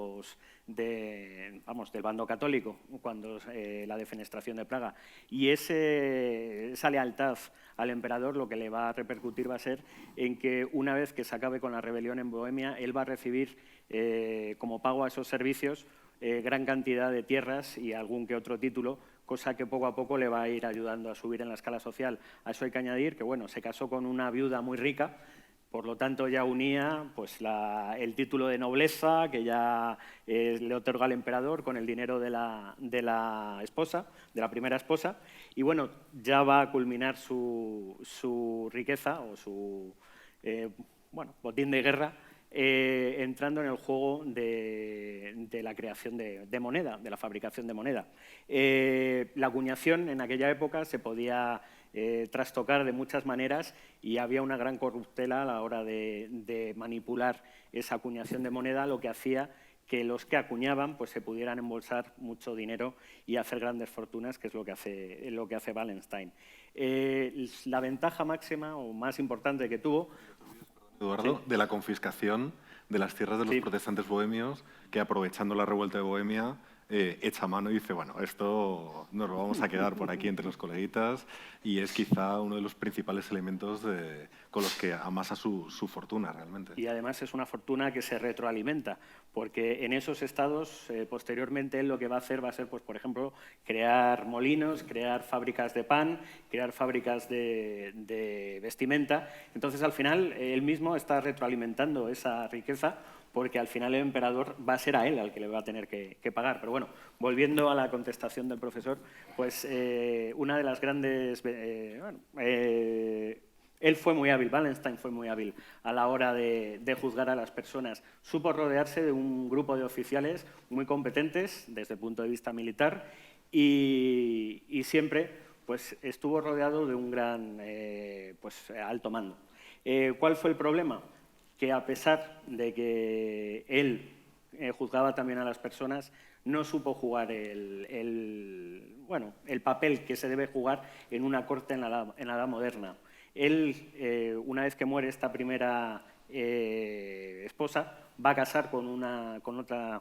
bando católico cuando la defenestración de Praga. Y esa lealtad al emperador lo que le va a repercutir va a ser en que una vez que se acabe con la rebelión en Bohemia, él va a recibir como pago a esos servicios gran cantidad de tierras y algún que otro título, cosa que poco a poco le va a ir ayudando a subir en la escala social. A eso hay que añadir que bueno, se casó con una viuda muy rica. Por lo tanto, ya unía pues, el título de nobleza que ya le otorga el emperador con el dinero de la esposa, de la primera esposa. Y bueno, ya va a culminar su riqueza o su botín de guerra entrando en el juego de la creación de moneda, de la fabricación de moneda. La acuñación en aquella época se podía trastocar de muchas maneras y había una gran corruptela a la hora de manipular esa acuñación de moneda, lo que hacía que los que acuñaban pues, se pudieran embolsar mucho dinero y hacer grandes fortunas, que es lo que hace Wallenstein. La ventaja máxima o más importante que tuvo... Eduardo, sí, de la confiscación de las tierras de los protestantes bohemios, que aprovechando la revuelta de Bohemia echa mano y dice, bueno, esto nos lo vamos a quedar por aquí entre los coleguitas, y es quizá uno de los principales elementos con los que amasa su fortuna realmente. Y además es una fortuna que se retroalimenta, porque en esos estados posteriormente él lo que va a hacer va a ser, pues, por ejemplo, crear molinos, crear fábricas de pan, crear fábricas de vestimenta. Entonces al final él mismo está retroalimentando esa riqueza, porque al final el emperador va a ser a él al que le va a tener que pagar. Pero bueno, volviendo a la contestación del profesor, pues una de las grandes... él fue muy hábil, Wallenstein fue muy hábil a la hora de juzgar a las personas. Supo rodearse de un grupo de oficiales muy competentes desde el punto de vista militar y siempre pues, estuvo rodeado de un gran alto mando. ¿Cuál fue el problema? Que a pesar de que él juzgaba también a las personas, no supo jugar el papel que se debe jugar en una corte en la edad moderna. Él, una vez que muere esta primera esposa, va a casar con otra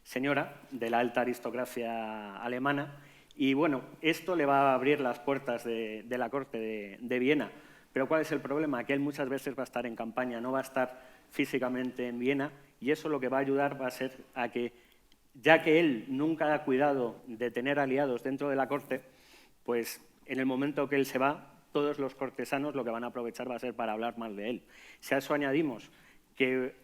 señora de la alta aristocracia alemana Y bueno, esto le va a abrir las puertas de la corte de Viena. Pero ¿cuál es el problema? Que él muchas veces va a estar en campaña, no va a estar físicamente en Viena, y eso lo que va a ayudar va a ser a que, ya que él nunca ha cuidado de tener aliados dentro de la corte, pues en el momento que él se va, todos los cortesanos lo que van a aprovechar va a ser para hablar mal de él. Si a eso añadimos que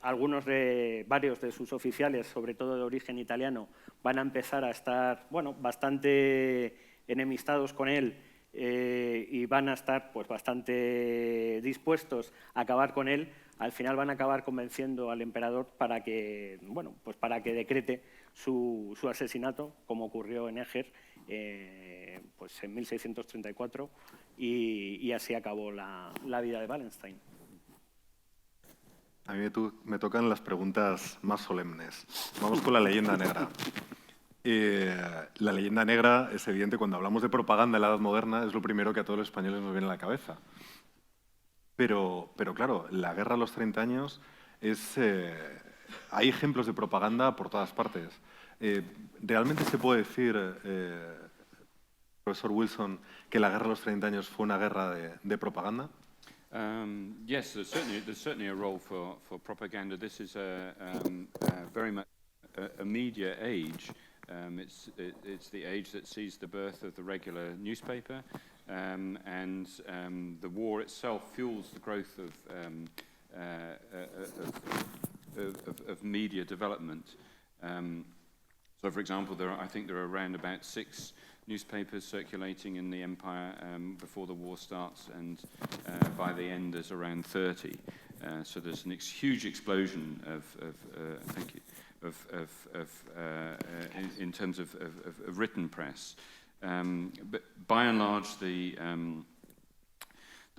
varios de sus oficiales, sobre todo de origen italiano, van a empezar a estar bastante enemistados con él y van a estar pues, bastante dispuestos a acabar con él, al final van a acabar convenciendo al emperador para que decrete su asesinato, como ocurrió en Eger pues en 1634, y así acabó la vida de Wallenstein. A mí me tocan las preguntas más solemnes. Vamos con la leyenda negra. La leyenda negra es evidente cuando hablamos de propaganda en la Edad Moderna, es lo primero que a todos los españoles nos viene a la cabeza. Pero claro, la guerra de los 30 años hay ejemplos de propaganda por todas partes. ¿Realmente se puede decir, profesor Wilson, que la guerra de los 30 años fue una guerra de propaganda? Yes, there's certainly a role for propaganda. This is very much a media age. It's the age that sees the birth of the regular newspaper, and the war itself fuels the growth of media development. So, for example, I think there are around about 6 newspapers circulating in the empire before the war starts, and by the end there's around 30. So there's a huge explosion in terms of written press. But by and large, the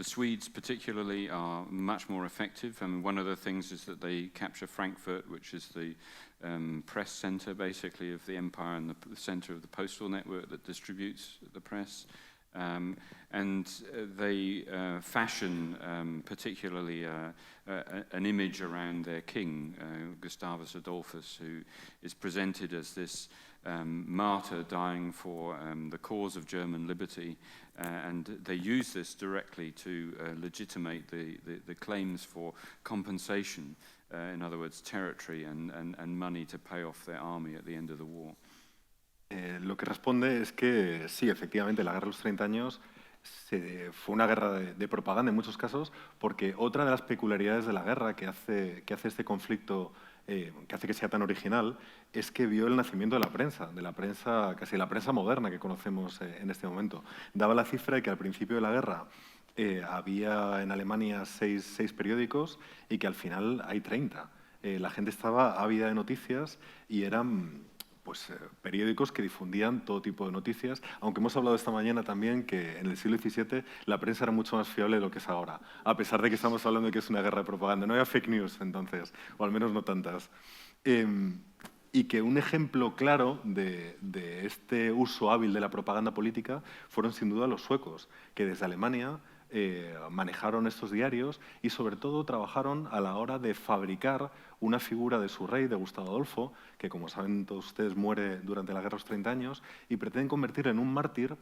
Swedes particularly are much more effective. I mean, one of the things is that they capture Frankfurt, which is the press center, basically, of the empire and the center of the postal network that distributes the press. And they fashion particularly an image around their king, Gustavus Adolphus, who is presented as this martyr dying for the cause of German liberty, and they use this directly to legitimate the claims for compensation, in other words, territory and money to pay off their army at the end of the war. Lo que responde es que sí, efectivamente, la guerra de los 30 años fue una guerra de propaganda en muchos casos, porque otra de las peculiaridades de la guerra que hace este conflicto, que hace que sea tan original, es que vio el nacimiento de la prensa, casi la prensa moderna que conocemos en este momento. Daba la cifra de que al principio de la guerra había en Alemania 6 periódicos y que al final hay 30. La gente estaba ávida de noticias y eran periódicos que difundían todo tipo de noticias, aunque hemos hablado esta mañana también que en el siglo XVII la prensa era mucho más fiable de lo que es ahora, a pesar de que estamos hablando de que es una guerra de propaganda. No había fake news entonces, o al menos no tantas. Y que un ejemplo claro de este uso hábil de la propaganda política fueron sin duda los suecos, que desde Alemania manejaron estos diarios y sobre todo trabajaron a la hora de fabricar una figura de su rey, de Gustavo Adolfo, que como saben todos ustedes muere durante la guerra de los 30 años, y pretenden convertirle en un mártir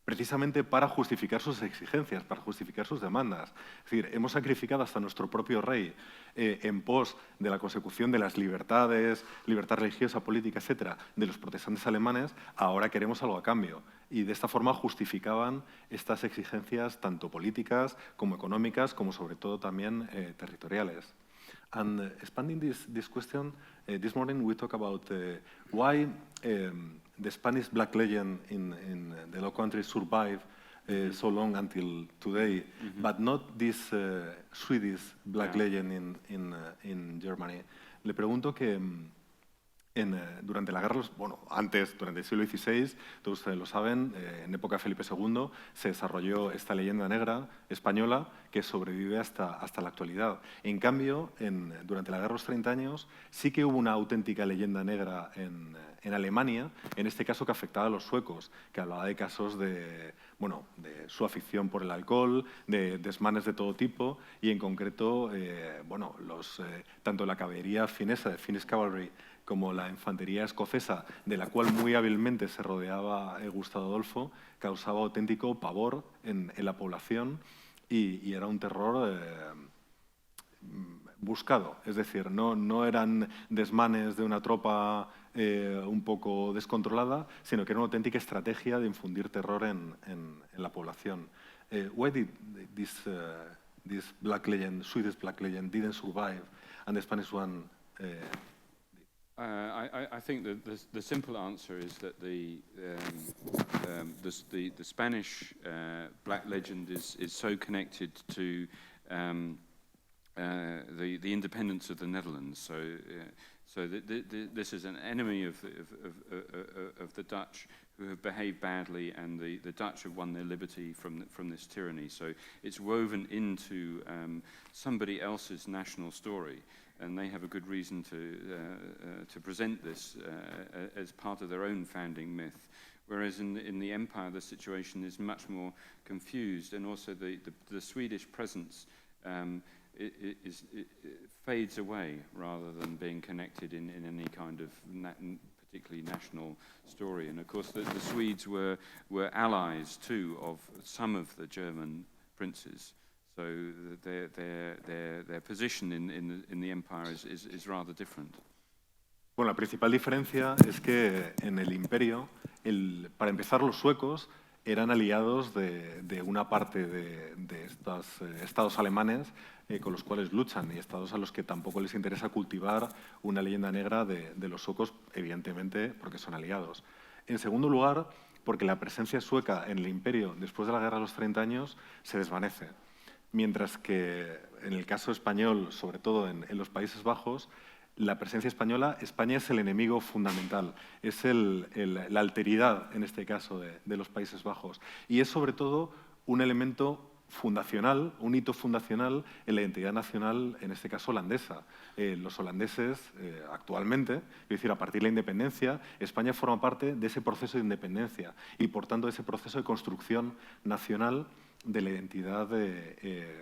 precisamente para justificar sus exigencias, para justificar sus demandas. Es decir, hemos sacrificado hasta nuestro propio rey en pos de la consecución de las libertades, libertad religiosa, política, etcétera, de los protestantes alemanes, ahora queremos algo a cambio. Y de esta forma justificaban estas exigencias tanto políticas como económicas, como sobre todo también territoriales. And expanding this question, this morning we talk about why the Spanish black legend in the Low Countries survived so long until today, but not this Swedish black legend in Germany. Le pregunto que durante la guerra, antes, durante el siglo XVI, todos ustedes lo saben, en época de Felipe II, se desarrolló esta leyenda negra española que sobrevive hasta la actualidad. En cambio, durante la guerra de los 30 años, sí que hubo una auténtica leyenda negra en Alemania, en este caso que afectaba a los suecos, que hablaba de casos de su afición por el alcohol, de desmanes de todo tipo, y en concreto, tanto la caballería finesa, de Finnish Cavalry, como la infantería escocesa, de la cual muy hábilmente se rodeaba Gustavo Adolfo, causaba auténtico pavor en la población y era un terror buscado. Es decir, no eran desmanes de una tropa un poco descontrolada, sino que era una auténtica estrategia de infundir terror en la población. Why did this black legend, Swedish black legend, didn't survive, and the Spanish one? I think that the simple answer is that the Spanish black legend is so connected to the independence of the Netherlands. So this is an enemy of the Dutch who have behaved badly, and the Dutch have won their liberty from this tyranny. So it's woven into somebody else's national story, and they have a good reason to present this as part of their own founding myth. Whereas in the empire, the situation is much more confused, and also the Swedish presence it fades away rather than being connected in any kind of particularly national story. And of course, the Swedes were allies too of some of the German princes. So their position in the empire is rather different. Bueno, la principal diferencia es que en el imperio, para empezar, los suecos eran aliados de una parte de estos estados alemanes con los cuales luchan, y estados a los que tampoco les interesa cultivar una leyenda negra de los suecos, evidentemente porque son aliados. En segundo lugar, porque la presencia sueca en el imperio después de la Guerra de los 30 años se desvanece, mientras que en el caso español, sobre todo en los Países Bajos, la presencia española, España es el enemigo fundamental, es la alteridad, en este caso, de los Países Bajos. Y es, sobre todo, un elemento fundacional, un hito fundacional en la identidad nacional, en este caso holandesa. Los holandeses, actualmente, es decir, a partir de la independencia, España forma parte de ese proceso de independencia y, por tanto, de ese proceso de construcción nacional de la identidad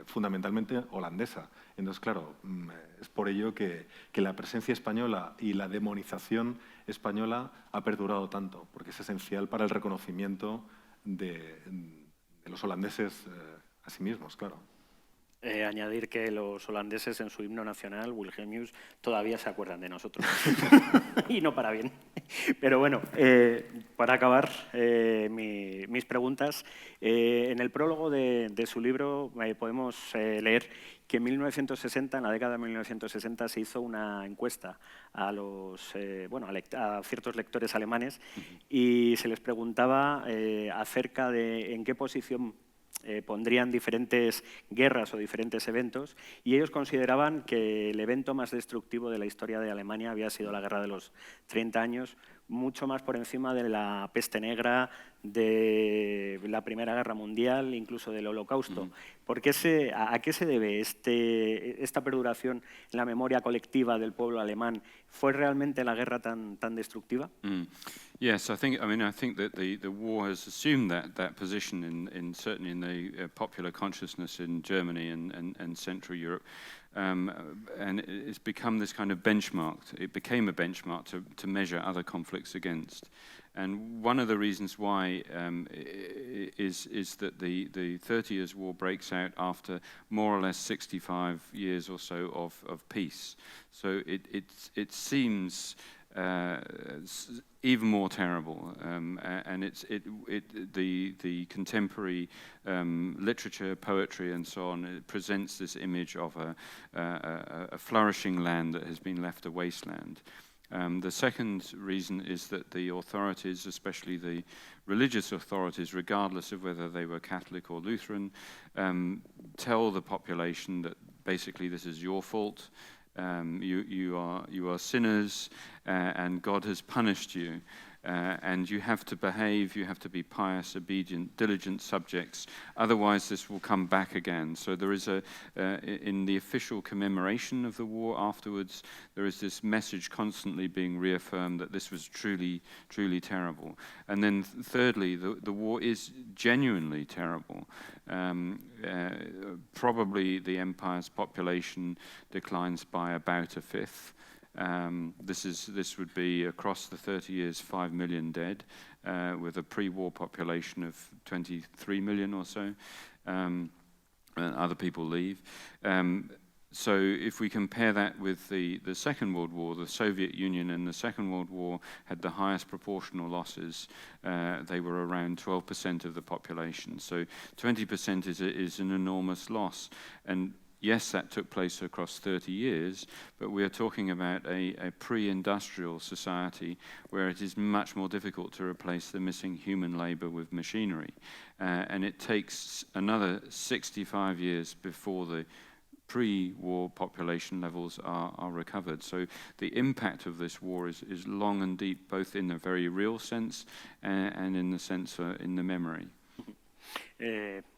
fundamentalmente holandesa. Entonces, claro, es por ello que la presencia española y la demonización española ha perdurado tanto, porque es esencial para el reconocimiento de los holandeses a sí mismos, claro. Añadir que los holandeses en su himno nacional, Wilhelmus, todavía se acuerdan de nosotros. Y no para bien. Pero bueno, para acabar mis preguntas, en el prólogo de su libro podemos leer que en 1960, en la década de 1960, se hizo una encuesta a ciertos lectores alemanes y se les preguntaba acerca de en qué posición pondrían diferentes guerras o diferentes eventos, y ellos consideraban que el evento más destructivo de la historia de Alemania había sido la Guerra de los 30 años, mucho más por encima de la peste negra, de la Primera Guerra Mundial, incluso del Holocausto. ¿A qué se debe esta perduración en la memoria colectiva del pueblo alemán? ¿Fue realmente la guerra tan destructiva? Yes, I think that the war has assumed that position certainly in the popular consciousness in Germany and Central Europe, and it's become this kind of benchmark. It became a benchmark to measure other conflicts against. And one of the reasons why is that the 30 Years' War breaks out after more or less 65 years or so of peace. So it seems even more terrible, and the contemporary literature, poetry, and so on, it presents this image of a flourishing land that has been left a wasteland. The second reason is that the authorities, especially the religious authorities, regardless of whether they were Catholic or Lutheran, tell the population that basically this is your fault. You are sinners, and God has punished you, and you have to behave, you have to be pious, obedient, diligent subjects, otherwise this will come back again. So there is in the official commemoration of the war afterwards, there is this message constantly being reaffirmed that this was truly, truly terrible. And then thirdly, the war is genuinely terrible. Probably the empire's population declines by about a fifth. This would be across the 30 years 5 million dead, with a pre-war population of 23 million or so. And other people leave. So if we compare that with the Second World War, the Soviet Union in the Second World War had the highest proportional losses. They were around 12% of the population. So 20% is an enormous loss. And yes, that took place across 30 years, but we are talking about a pre-industrial society where it is much more difficult to replace the missing human labor with machinery. And it takes another 65 years before the pre-war population levels are recovered. So the impact of this war is long and deep, both in a very real sense and in the sense in the memory.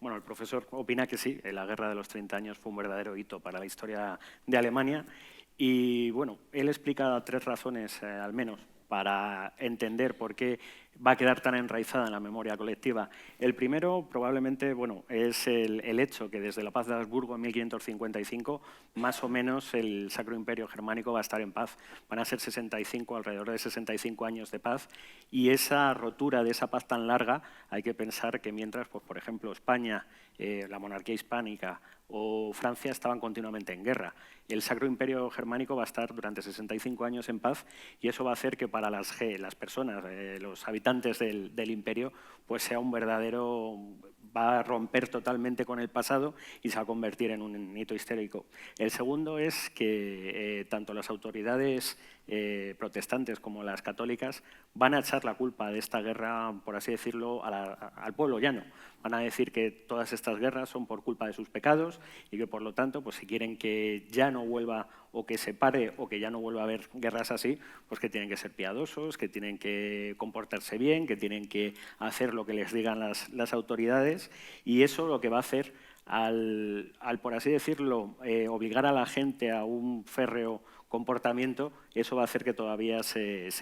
Bueno, el profesor opina que sí, la Guerra de los 30 años fue un verdadero hito para la historia de Alemania y, bueno, él explica 3 razones, al menos, para entender por qué va a quedar tan enraizada en la memoria colectiva. El primero, probablemente, bueno, es el hecho que desde la paz de Habsburgo en 1555, más o menos el Sacro Imperio Germánico va a estar en paz. Van a ser alrededor de 65 años de paz, y esa rotura de esa paz tan larga, hay que pensar que mientras, pues, por ejemplo, España, la monarquía hispánica o Francia estaban continuamente en guerra. El Sacro Imperio Germánico va a estar durante 65 años en paz, y eso va a hacer que para las personas, los habitantes del imperio, pues sea un verdadero... va a romper totalmente con el pasado y se va a convertir en un hito histórico. El segundo es que tanto las autoridades protestantes como las católicas van a echar la culpa de esta guerra, por así decirlo, al pueblo llano. Van a decir que todas estas guerras son por culpa de sus pecados y que, por lo tanto, pues si quieren que ya no vuelva o que se pare o que ya no vuelva a haber guerras así, pues que tienen que ser piadosos, que tienen que comportarse bien, que tienen que hacer lo que les digan las autoridades, y eso lo que va a hacer al por así decirlo, obligar a la gente a un férreo comportamiento, eso va a hacer que todavía se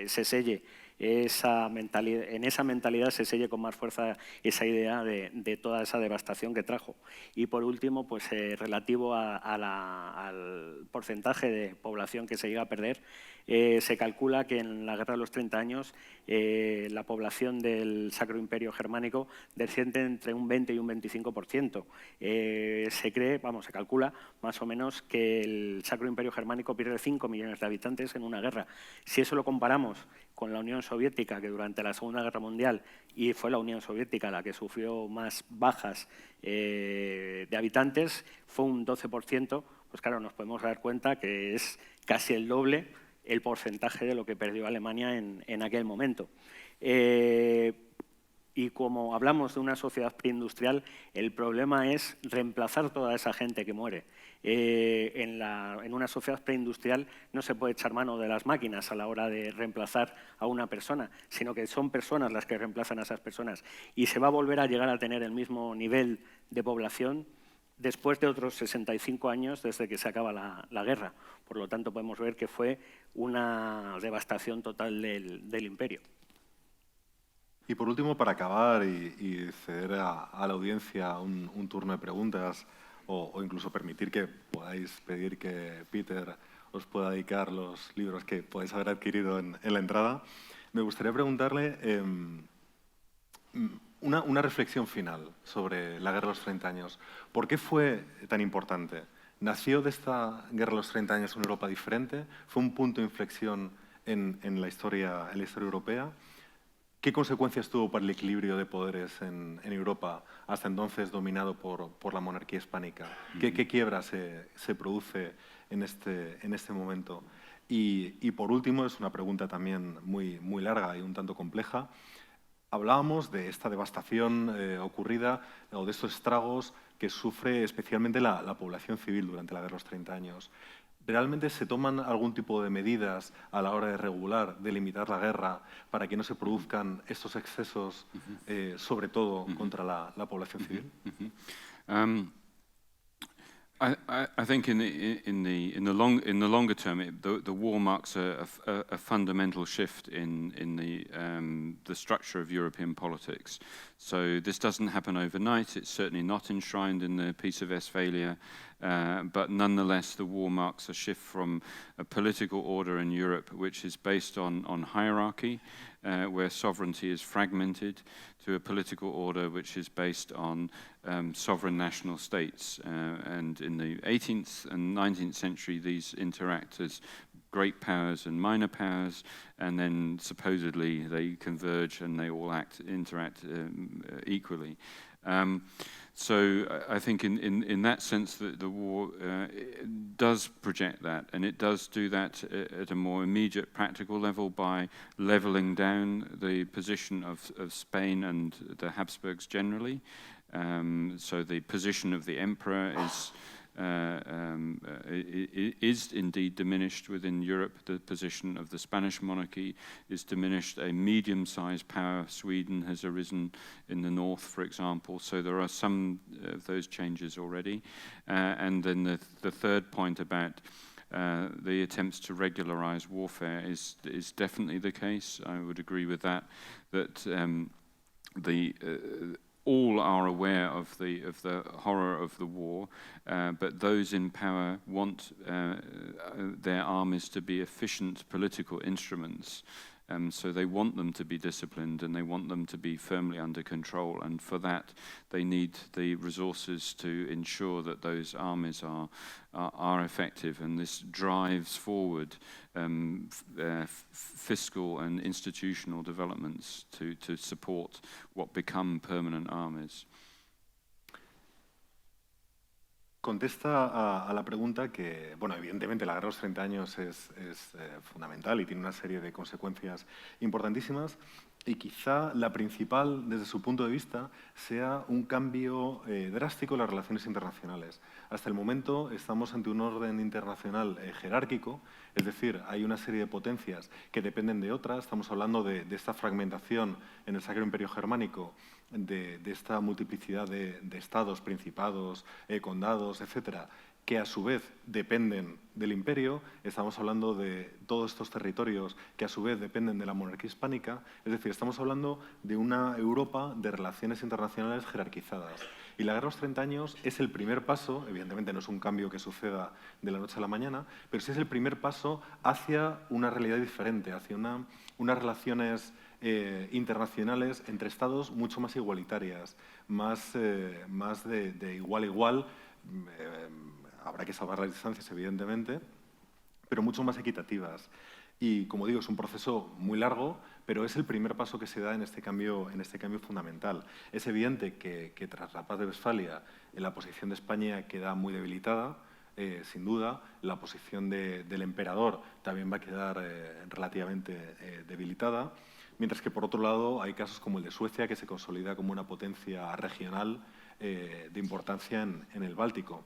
selle en esa mentalidad se selle con más fuerza esa idea de toda esa devastación que trajo. Y por último, pues relativo al porcentaje de población que se llega a perder, se calcula que en la Guerra de los 30 años la población del Sacro Imperio Germánico desciende entre un 20 y un 25%. Se calcula más o menos que el Sacro Imperio Germánico pierde 5 millones de habitantes en una guerra. Si eso lo comparamos con la Unión Soviética, que durante la Segunda Guerra Mundial, y fue la Unión Soviética la que sufrió más bajas de habitantes, fue un 12%, pues claro, nos podemos dar cuenta que es casi el doble el porcentaje de lo que perdió Alemania en aquel momento. Y como hablamos de una sociedad preindustrial, el problema es reemplazar toda esa gente que muere. En una sociedad preindustrial no se puede echar mano de las máquinas a la hora de reemplazar a una persona, sino que son personas las que reemplazan a esas personas. Y se va a volver a llegar a tener el mismo nivel de población después de otros 65 años desde que se acaba la guerra. Por lo tanto, podemos ver que fue una devastación total del imperio. Y por último, para acabar y ceder a la audiencia un turno de preguntas, o incluso permitir que podáis pedir que Peter os pueda dedicar los libros que podéis haber adquirido en la entrada, me gustaría preguntarle una reflexión final sobre la Guerra de los 30 años. ¿Por qué fue tan importante? ¿Nació de esta Guerra de los 30 años una Europa diferente? ¿Fue un punto de inflexión en la historia europea? ¿Qué consecuencias tuvo para el equilibrio de poderes en Europa, hasta entonces dominado por la monarquía hispánica? ¿Qué quiebra se produce en este momento? Y por último, es una pregunta también muy larga y un tanto compleja. Hablábamos de esta devastación ocurrida, o de estos estragos que sufre especialmente la población civil durante la Guerra de los 30 años. ¿Realmente se toman algún tipo de medidas a la hora de regular, de limitar la guerra, para que no se produzcan estos excesos, sobre todo contra la población civil? I think in the longer term, the war marks a fundamental shift in the structure of European politics. So this doesn't happen overnight. It's certainly not enshrined in the Peace of Westphalia, but nonetheless, the war marks a shift from a political order in Europe, which is based on hierarchy, where sovereignty is fragmented, to a political order which is based on sovereign national states. And in the 18th and 19th century, these interact as great powers and minor powers, and then supposedly they converge and they all interact equally. So I think in that sense that the war does project that, and it does do that at a more immediate practical level by leveling down the position of Spain and the Habsburgs generally. So the position of the emperor is indeed diminished within Europe. The position of the Spanish monarchy is diminished. A medium-sized power, Sweden, has arisen in the north, for example. So there are some of those changes already. And then the third point about the attempts to regularize warfare is definitely the case. I would agree with that. That all are aware of the horror of the war, but those in power want their armies to be efficient political instruments. So they want them to be disciplined and they want them to be firmly under control. And for that, they need the resources to ensure that those armies are effective. And this drives forward fiscal and institutional developments to support what become permanent armies. Contesta a la pregunta que, bueno, evidentemente la guerra de los 30 años es fundamental y tiene una serie de consecuencias importantísimas, y quizá la principal, desde su punto de vista, sea un cambio drástico en las relaciones internacionales. Hasta el momento estamos ante un orden internacional jerárquico, es decir, hay una serie de potencias que dependen de otras. Estamos hablando de esta fragmentación en el Sacro Imperio Germánico, de esta multiplicidad de estados, principados, condados, etcétera, que a su vez dependen del imperio. Estamos hablando de todos estos territorios que a su vez dependen de la monarquía hispánica. Es decir, estamos hablando de una Europa de relaciones internacionales jerarquizadas. Y la guerra de los 30 años es el primer paso, evidentemente no es un cambio que suceda de la noche a la mañana, pero sí es el primer paso hacia una realidad diferente, hacia unas relaciones internacionales entre estados mucho más igualitarias, más de igual a igual. Habrá que salvar las distancias, evidentemente, pero mucho más equitativas. Y, como digo, es un proceso muy largo, pero es el primer paso que se da en este cambio fundamental. Es evidente que tras la Paz de Westfalia la posición de España queda muy debilitada, sin duda. La posición del emperador también va a quedar relativamente debilitada, mientras que, por otro lado, hay casos como el de Suecia, que se consolida como una potencia regional de importancia en el Báltico.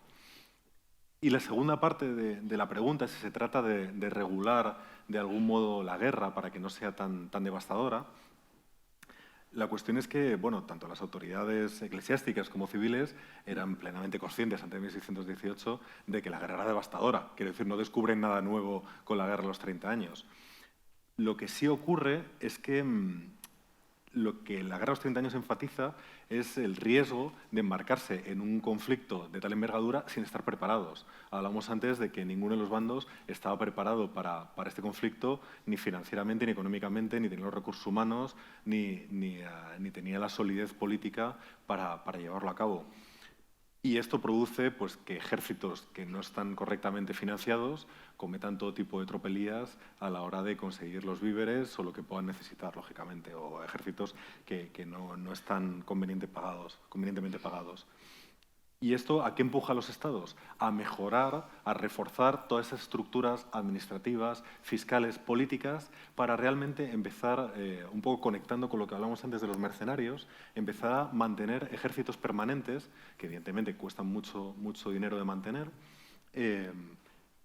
Y la segunda parte de la pregunta, si se trata de regular de algún modo la guerra para que no sea tan devastadora, la cuestión es que, bueno, tanto las autoridades eclesiásticas como civiles eran plenamente conscientes ante 1618 de que la guerra era devastadora. Quiero decir, no descubren nada nuevo con la guerra de los 30 años. Lo que sí ocurre es que lo que la guerra de los 30 años enfatiza es el riesgo de embarcarse en un conflicto de tal envergadura sin estar preparados. Hablamos antes de que ninguno de los bandos estaba preparado para este conflicto, ni financieramente, ni económicamente, ni tenía los recursos humanos, ni tenía la solidez política para llevarlo a cabo. Y esto produce pues, que ejércitos que no están correctamente financiados cometan todo tipo de tropelías a la hora de conseguir los víveres o lo que puedan necesitar, lógicamente, o ejércitos que no están convenientemente pagados. ¿Y esto a qué empuja a los estados? A mejorar, a reforzar todas esas estructuras administrativas, fiscales, políticas, para realmente empezar, un poco conectando con lo que hablamos antes de los mercenarios, empezar a mantener ejércitos permanentes, que evidentemente cuestan mucho dinero de mantener,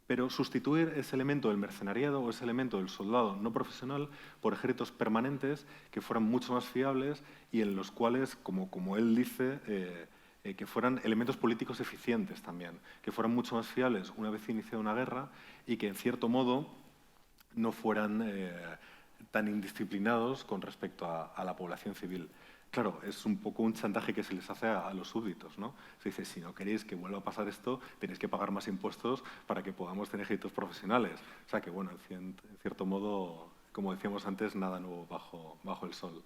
pero sustituir ese elemento del mercenariado o ese elemento del soldado no profesional por ejércitos permanentes que fueran mucho más fiables y en los cuales, como él dice, que fueran elementos políticos eficientes también, que fueran mucho más fiables una vez iniciada una guerra y que, en cierto modo, no fueran tan indisciplinados con respecto a la población civil. Claro, es un poco un chantaje que se les hace a los súbditos, ¿no? Se dice, si no queréis que vuelva a pasar esto, tenéis que pagar más impuestos para que podamos tener ejércitos profesionales. O sea que, bueno, en cierto modo, como decíamos antes, nada nuevo bajo el sol.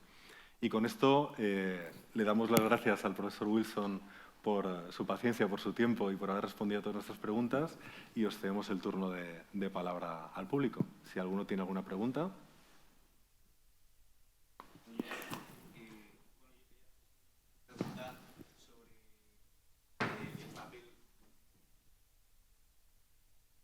Y con esto le damos las gracias al profesor Wilson por su paciencia, por su tiempo y por haber respondido a todas nuestras preguntas, y os cedemos el turno de palabra al público. Si alguno tiene alguna pregunta.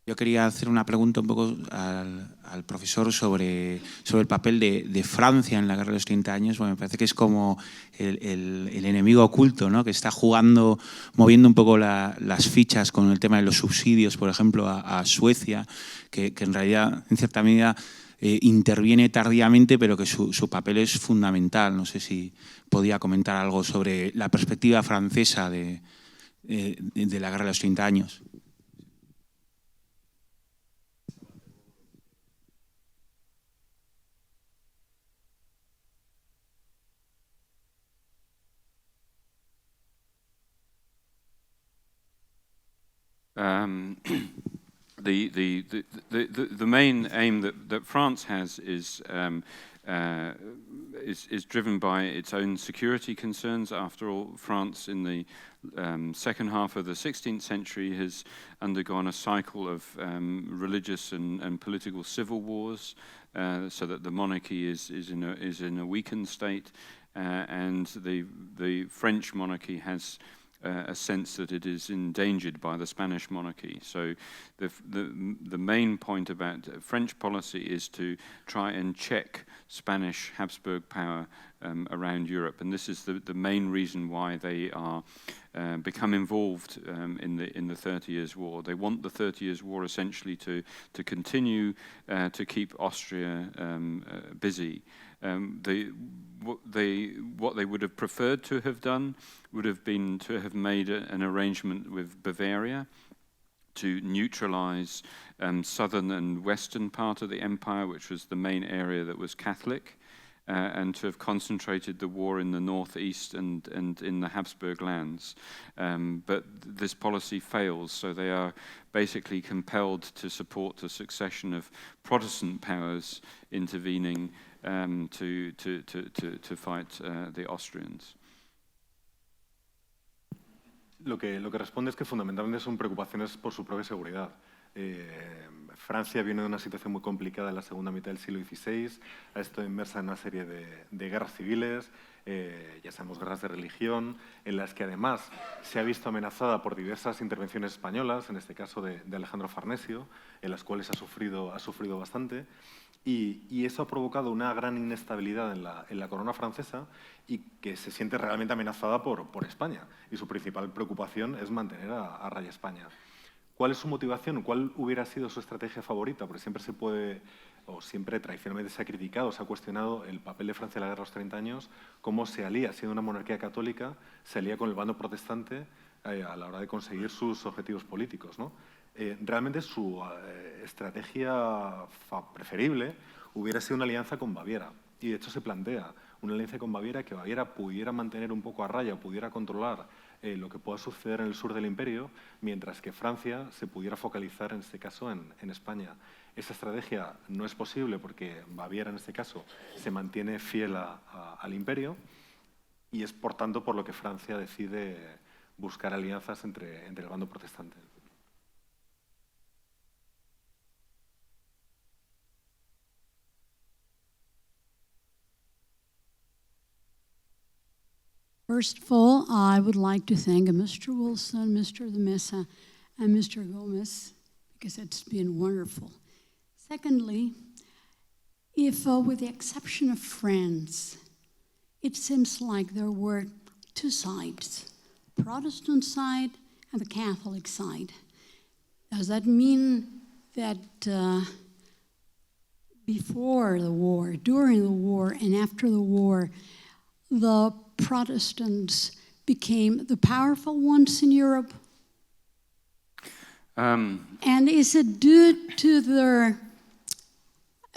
Yo quería hacer una pregunta un poco al profesor sobre el papel de Francia en la Guerra de los 30 años. Bueno, me parece que es como el enemigo oculto, ¿no? Que está jugando, moviendo un poco las fichas con el tema de los subsidios, por ejemplo, a Suecia, que en realidad, en cierta medida, interviene tardíamente, pero que su papel es fundamental. No sé si podía comentar algo sobre la perspectiva francesa de la Guerra de los 30 años. The main aim that France has is driven by its own security concerns. After all, France in the second half of the 16th century has undergone a cycle of religious and political civil wars, so that the monarchy is in a weakened state, and the French monarchy has a sense that it is endangered by the Spanish monarchy. So the main point about French policy is to try and check Spanish Habsburg power around Europe, and this is the main reason why they are become involved in the 30 Years' War. They want the 30 Years' War essentially to continue to keep Austria busy. What they would have preferred to have done would have been to have made an arrangement with Bavaria to neutralize southern and western part of the empire, which was the main area that was Catholic, and to have concentrated the war in the northeast and in the Habsburg lands. But this policy fails, so they are basically compelled to support the succession of Protestant powers intervening to fight the Austrians. Lo que responde es que fundamentalmente son preocupaciones por su propia seguridad. Francia viene de una situación muy complicada en la segunda mitad del siglo XVI, ha estado inmersa en una serie de guerras civiles, ya sabemos, guerras de religión, en las que además se ha visto amenazada por diversas intervenciones españolas, en este caso de Alejandro Farnesio, en las cuales ha sufrido bastante. Y eso ha provocado una gran inestabilidad en la corona francesa y que se siente realmente amenazada por España. Y su principal preocupación es mantener a raya España. ¿Cuál es su motivación? ¿Cuál hubiera sido su estrategia favorita? Porque siempre se puede, o siempre tradicionalmente se ha criticado, se ha cuestionado el papel de Francia en la guerra de los 30 años, cómo se alía, siendo una monarquía católica, se alía con el bando protestante a la hora de conseguir sus objetivos políticos, ¿no? Realmente su estrategia preferible hubiera sido una alianza con Baviera. Y de hecho se plantea una alianza con Baviera, que Baviera pudiera mantener un poco a raya, pudiera controlar lo que pueda suceder en el sur del imperio, mientras que Francia se pudiera focalizar, en este caso, en España. Esa estrategia no es posible porque Baviera, en este caso, se mantiene fiel al imperio, y es, por tanto, por lo que Francia decide buscar alianzas entre el bando protestante. First of all, I would like to thank Mr. Wilson, Mr. de Mesa, and Mr. Gomez, because it's been wonderful. Secondly, if with the exception of France, it seems like there were two sides, Protestant side and the Catholic side. Does that mean that before the war, during the war, and after the war, the Protestants became the powerful ones in Europe? And is it due to their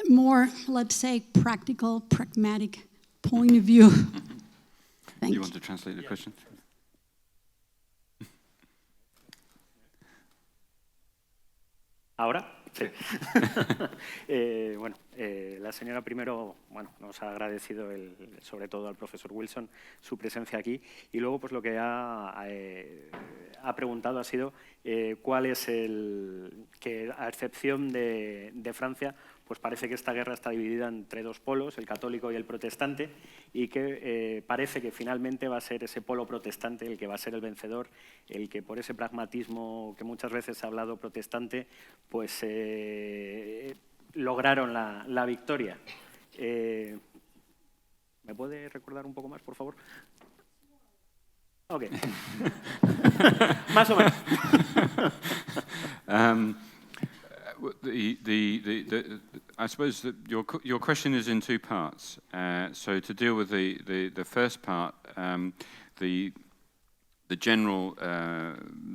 more, let's say, practical, pragmatic point of view? Thank you want to translate the question? ¿Ahora? Sí. La señora primero nos ha agradecido, sobre todo al profesor Wilson, su presencia aquí. Y luego pues lo que ha preguntado ha sido cuál es que a excepción de Francia, pues parece que esta guerra está dividida entre dos polos, el católico y el protestante, y que parece que finalmente va a ser ese polo protestante el que va a ser el vencedor, el que por ese pragmatismo que muchas veces se ha hablado protestante, pues lograron la victoria. ¿Me puede recordar un poco más, por favor? Ok. Más o menos. I suppose that your question is in two parts. So to deal with the first part, the general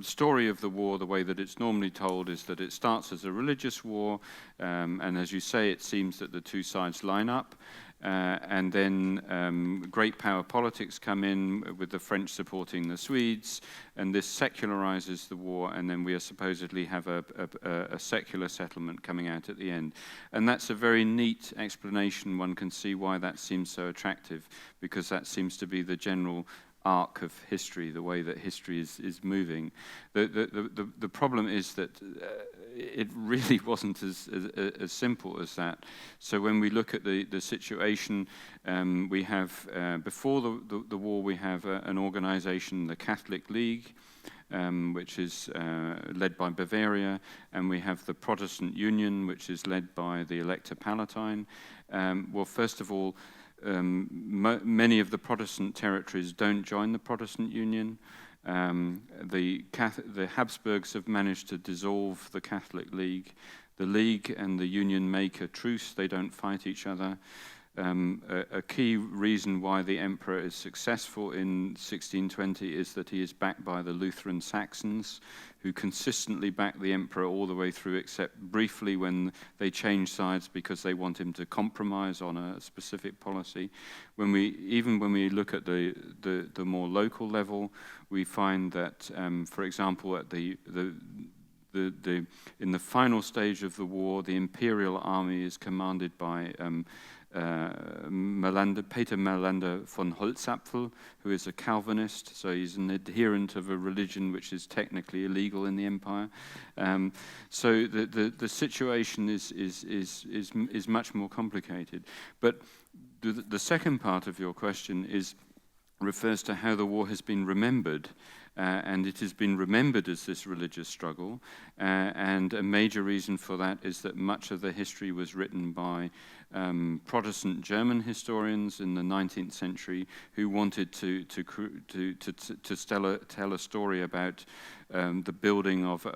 story of the war, the way that it's normally told, is that it starts as a religious war, and as you say, it seems that the two sides line up. And then great power politics come in, with the French supporting the Swedes, and this secularizes the war, and then we supposedly have a secular settlement coming out at the end. And that's a very neat explanation. One can see why that seems so attractive, because that seems to be the general arc of history, the way that history is moving. The problem is that it really wasn't as simple as that. So when we look at the situation, we have, before the war, we have an organization, the Catholic League, which is led by Bavaria, and we have the Protestant Union, which is led by the Elector Palatine. Well, first of all, many of the Protestant territories don't join the Protestant Union. The Habsburgs have managed to dissolve the Catholic League. The League and the Union make a truce. They don't fight each other. A key reason why the emperor is successful in 1620 is that he is backed by the Lutheran Saxons, who consistently back the emperor all the way through, except briefly when they change sides because they want him to compromise on a specific policy. Even when we look at the more local level, we find that, for example, at in the final stage of the war, the imperial army is commanded by Peter Melander von Holzapfel, who is a Calvinist, so he's an adherent of a religion which is technically illegal in the empire. So the situation is much more complicated. But the second part of your question refers to how the war has been remembered. And it has been remembered as this religious struggle, and a major reason for that is that much of the history was written by Protestant German historians in the 19th century who wanted to tell a story about the building of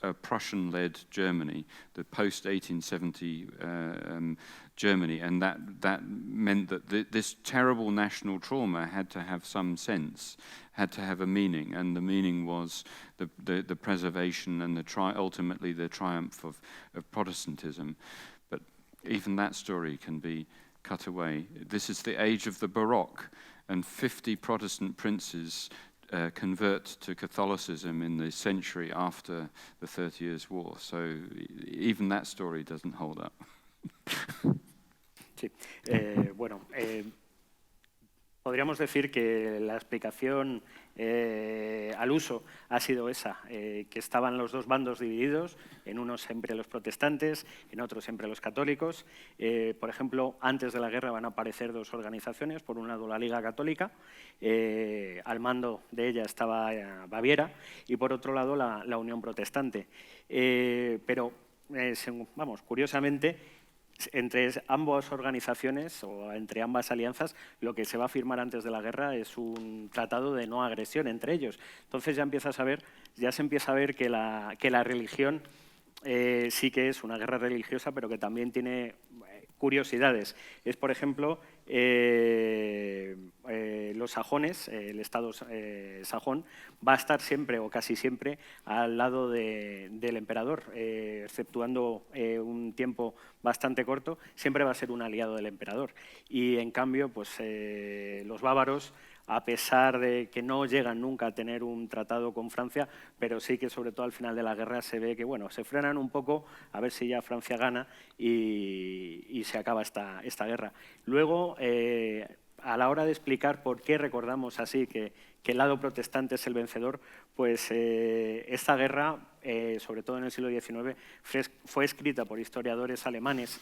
a Prussian-led Germany, the post-1870 Germany, and that meant that this terrible national trauma had to have some sense, had to have a meaning, and the meaning was the preservation and ultimately the triumph of Protestantism. But even that story can be cut away. This is the age of the Baroque, and 50 Protestant princes convert to Catholicism in the century after the 30 Years' War. So even that story doesn't hold up. Sí. Podríamos decir que la explicación al uso ha sido esa, que estaban los dos bandos divididos, en unos siempre los protestantes, en otros siempre los católicos. Por ejemplo, antes de la guerra van a aparecer dos organizaciones, por un lado la Liga Católica, al mando de ella estaba Baviera, y por otro lado la Unión Protestante. Pero, curiosamente, entre ambas organizaciones o entre ambas alianzas, lo que se va a firmar antes de la guerra es un tratado de no agresión entre ellos. Entonces ya se empieza a ver que la religión sí que es una guerra religiosa, pero que también tiene curiosidades es, por ejemplo, los sajones, el estado sajón, va a estar siempre o casi siempre al lado del emperador, exceptuando un tiempo bastante corto, siempre va a ser un aliado del emperador. Y en cambio, pues, los bávaros, a pesar de que no llegan nunca a tener un tratado con Francia, pero sí que sobre todo al final de la guerra se ve que, bueno, se frenan un poco a ver si ya Francia gana y se acaba esta guerra. Luego, a la hora de explicar por qué recordamos así que el lado protestante es el vencedor, pues esta guerra, sobre todo en el siglo XIX, fue escrita por historiadores alemanes,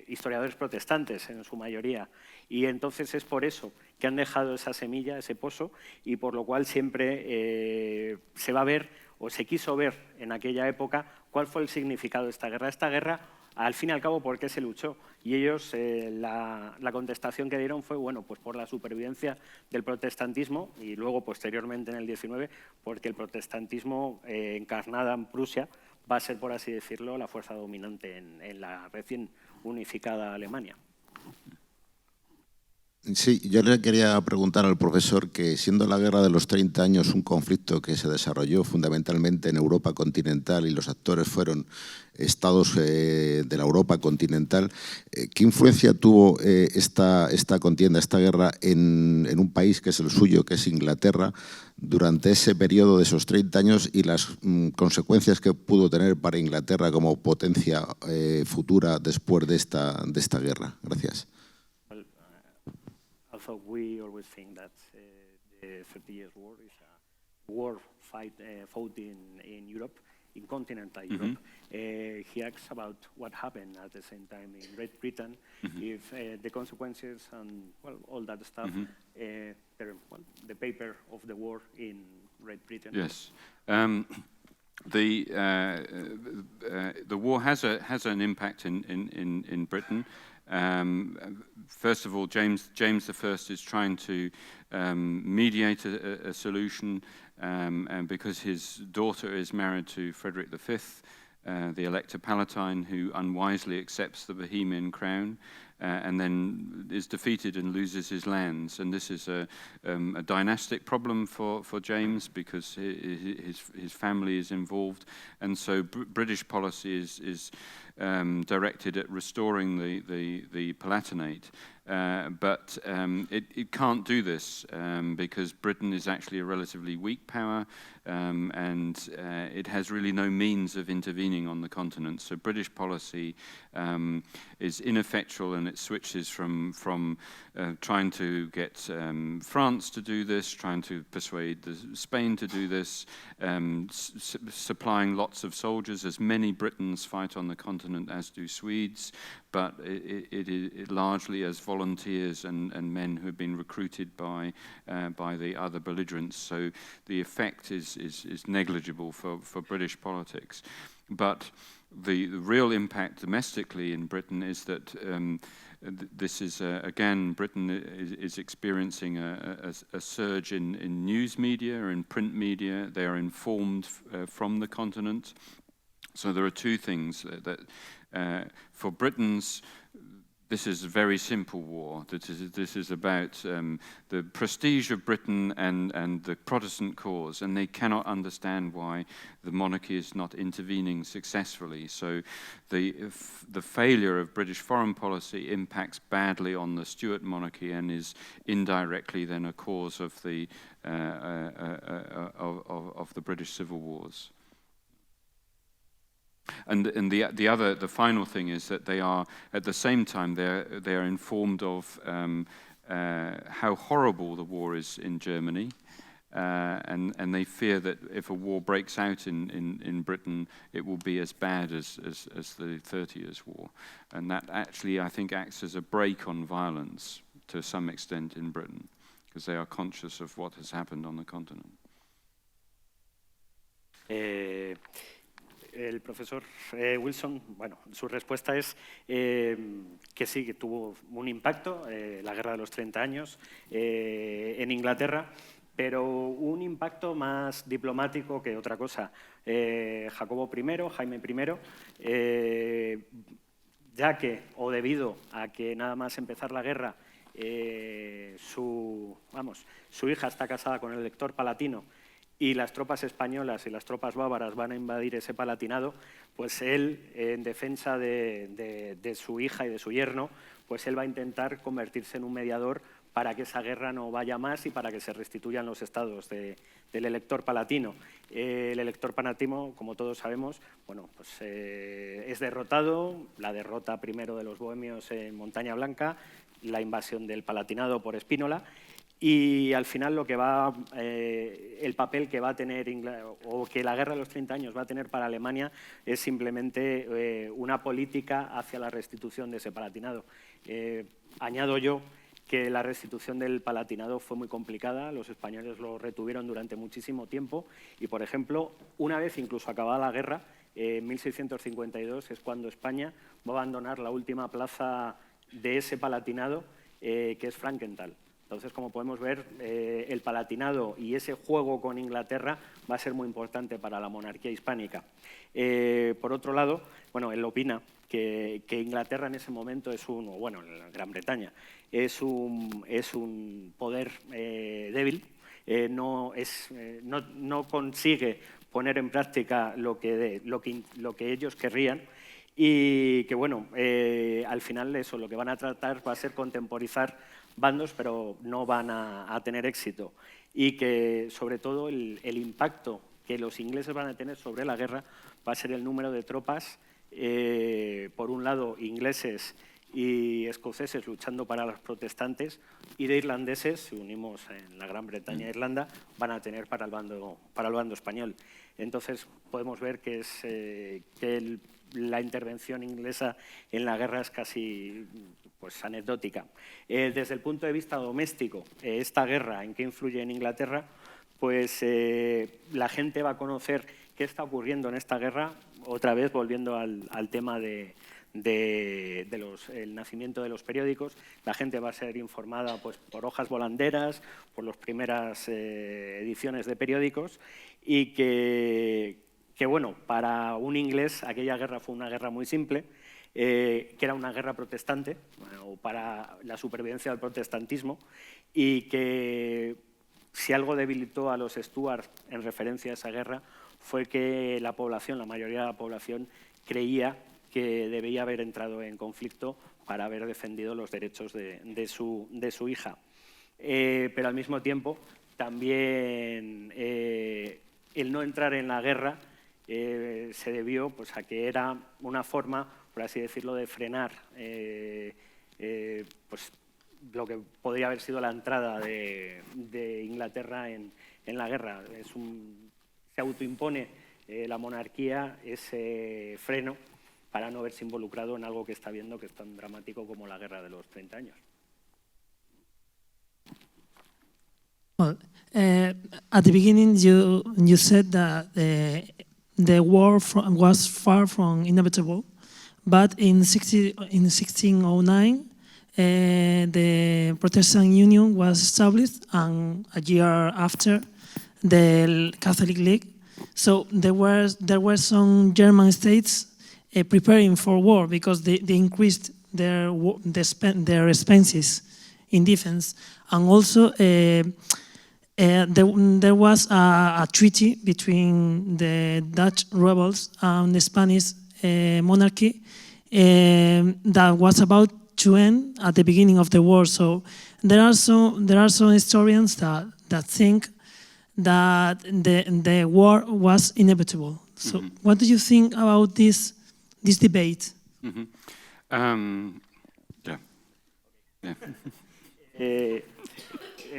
historiadores protestantes en su mayoría, y entonces es por eso que han dejado esa semilla, ese pozo, y por lo cual siempre se va a ver, o se quiso ver en aquella época, cuál fue el significado de esta guerra. Esta guerra, al fin y al cabo, ¿por qué se luchó? Y ellos, la contestación que dieron fue, bueno, pues por la supervivencia del protestantismo, y luego, posteriormente, en el XIX, porque el protestantismo, encarnada en Prusia, va a ser, por así decirlo, la fuerza dominante en la recién unificada Alemania. Sí, yo le quería preguntar al profesor que, siendo la Guerra de los 30 años un conflicto que se desarrolló fundamentalmente en Europa continental y los actores fueron estados de la Europa continental, ¿qué influencia tuvo esta contienda, esta guerra en un país que es el suyo, que es Inglaterra, durante ese periodo de esos 30 años y las consecuencias que pudo tener para Inglaterra como potencia futura después de esta guerra? Gracias. Also, we always think that the 30 Years' War is a war fought in Europe, in continental Europe. He asks about what happened at the same time in Great Britain, if the consequences and, well, all that stuff, the paper of the war in Great Britain. Yes. The war has an impact in Britain. First of all, James I is trying to mediate a solution, and because his daughter is married to Frederick V, the Elector Palatine, who unwisely accepts the Bohemian crown and then is defeated and loses his lands. And this is a dynastic problem for James, because his family is involved. And so British policy is directed at restoring the Palatinate. But it can't do this because Britain is actually a relatively weak power, and it has really no means of intervening on the continent. So British policy is ineffectual, and it switches from trying to get France to do this, trying to persuade Spain to do this, supplying lots of soldiers, as many Britons fight on the continent as do Swedes, but it largely as volunteers and men who have been recruited by the other belligerents. So the effect is negligible for British politics. But the real impact domestically in Britain is that this is, again, Britain is experiencing a surge in news media, in print media. They are informed from the continent. So there are two things that for Britons, this is a very simple war. This is about the prestige of Britain and the Protestant cause, and they cannot understand why the monarchy is not intervening successfully. So the failure of British foreign policy impacts badly on the Stuart monarchy and is indirectly then a cause of the British civil wars. And the final thing is that they are, at the same time, they are informed of how horrible the war is in Germany, and they fear that if a war breaks out in Britain, it will be as bad as the 30 Years' War. And that actually, I think, acts as a brake on violence to some extent in Britain, because they are conscious of what has happened on the continent. El profesor Wilson, bueno, su respuesta es que sí, que tuvo un impacto, la Guerra de los 30 años, en Inglaterra, pero un impacto más diplomático que otra cosa. Jacobo I, Jaime I, ya que, o debido a que nada más empezar la guerra, su hija está casada con el elector palatino y las tropas españolas y las tropas bávaras van a invadir ese palatinado, pues él, en defensa de su hija y de su yerno, pues él va a intentar convertirse en un mediador para que esa guerra no vaya más y para que se restituyan los estados del elector palatino. El elector palatino, como todos sabemos, bueno, pues, es derrotado, la derrota primero de los bohemios en Montaña Blanca, la invasión del Palatinado por Spínola, y al final el papel que va a tener, o que la guerra de los 30 años va a tener para Alemania, es simplemente una política hacia la restitución de ese Palatinado. Añado yo que la restitución del Palatinado fue muy complicada, los españoles lo retuvieron durante muchísimo tiempo y, por ejemplo, una vez incluso acabada la guerra, en 1652 es cuando España va a abandonar la última plaza de ese Palatinado, que es Frankenthal. Entonces, como podemos ver, el Palatinado y ese juego con Inglaterra va a ser muy importante para la monarquía hispánica. Por otro lado, bueno, él opina que Inglaterra en ese momento Gran Bretaña, es un poder débil, no consigue poner en práctica lo que ellos querrían, y que, bueno, al final eso, lo que van a tratar va a ser contemporizar bandos, pero no van a tener éxito. Y que, sobre todo, el impacto que los ingleses van a tener sobre la guerra va a ser el número de tropas, por un lado, ingleses y escoceses luchando para los protestantes, y de irlandeses, si unimos en la Gran Bretaña e Irlanda, van a tener para el bando español. Entonces, podemos ver que la intervención inglesa en la guerra es casi anecdótica. Desde el punto de vista doméstico, esta guerra, ¿en qué influye en Inglaterra? Pues la gente va a conocer qué está ocurriendo en esta guerra, otra vez volviendo al tema del nacimiento de los periódicos. La gente va a ser informada pues, por hojas volanderas, por las primeras ediciones de periódicos, y que, bueno, para un inglés aquella guerra fue una guerra muy simple, que era una guerra protestante, o para la supervivencia del protestantismo, y que si algo debilitó a los Stuart en referencia a esa guerra fue que la mayoría de la población, creía que debía haber entrado en conflicto para haber defendido los derechos de su hija. Pero al mismo tiempo, también el no entrar en la guerra se debió pues, a que era una forma, por así decirlo, de frenar pues, lo que podría haber sido la entrada de Inglaterra en la guerra. Se autoimpone la monarquía ese freno para no verse involucrado en algo que está viendo que es tan dramático como la guerra de los 30 años. Well, at the beginning, you said that the war was far from inevitable, but in 1609, the Protestant Union was established, and a year after, the Catholic League. So there were some German states preparing for war because they increased their expenses in defense, and also there was a treaty between the Dutch rebels and the Spanish monarchy that was about to end at the beginning of the war. So there are some historians that think that the war was inevitable. So what do you think about this debate?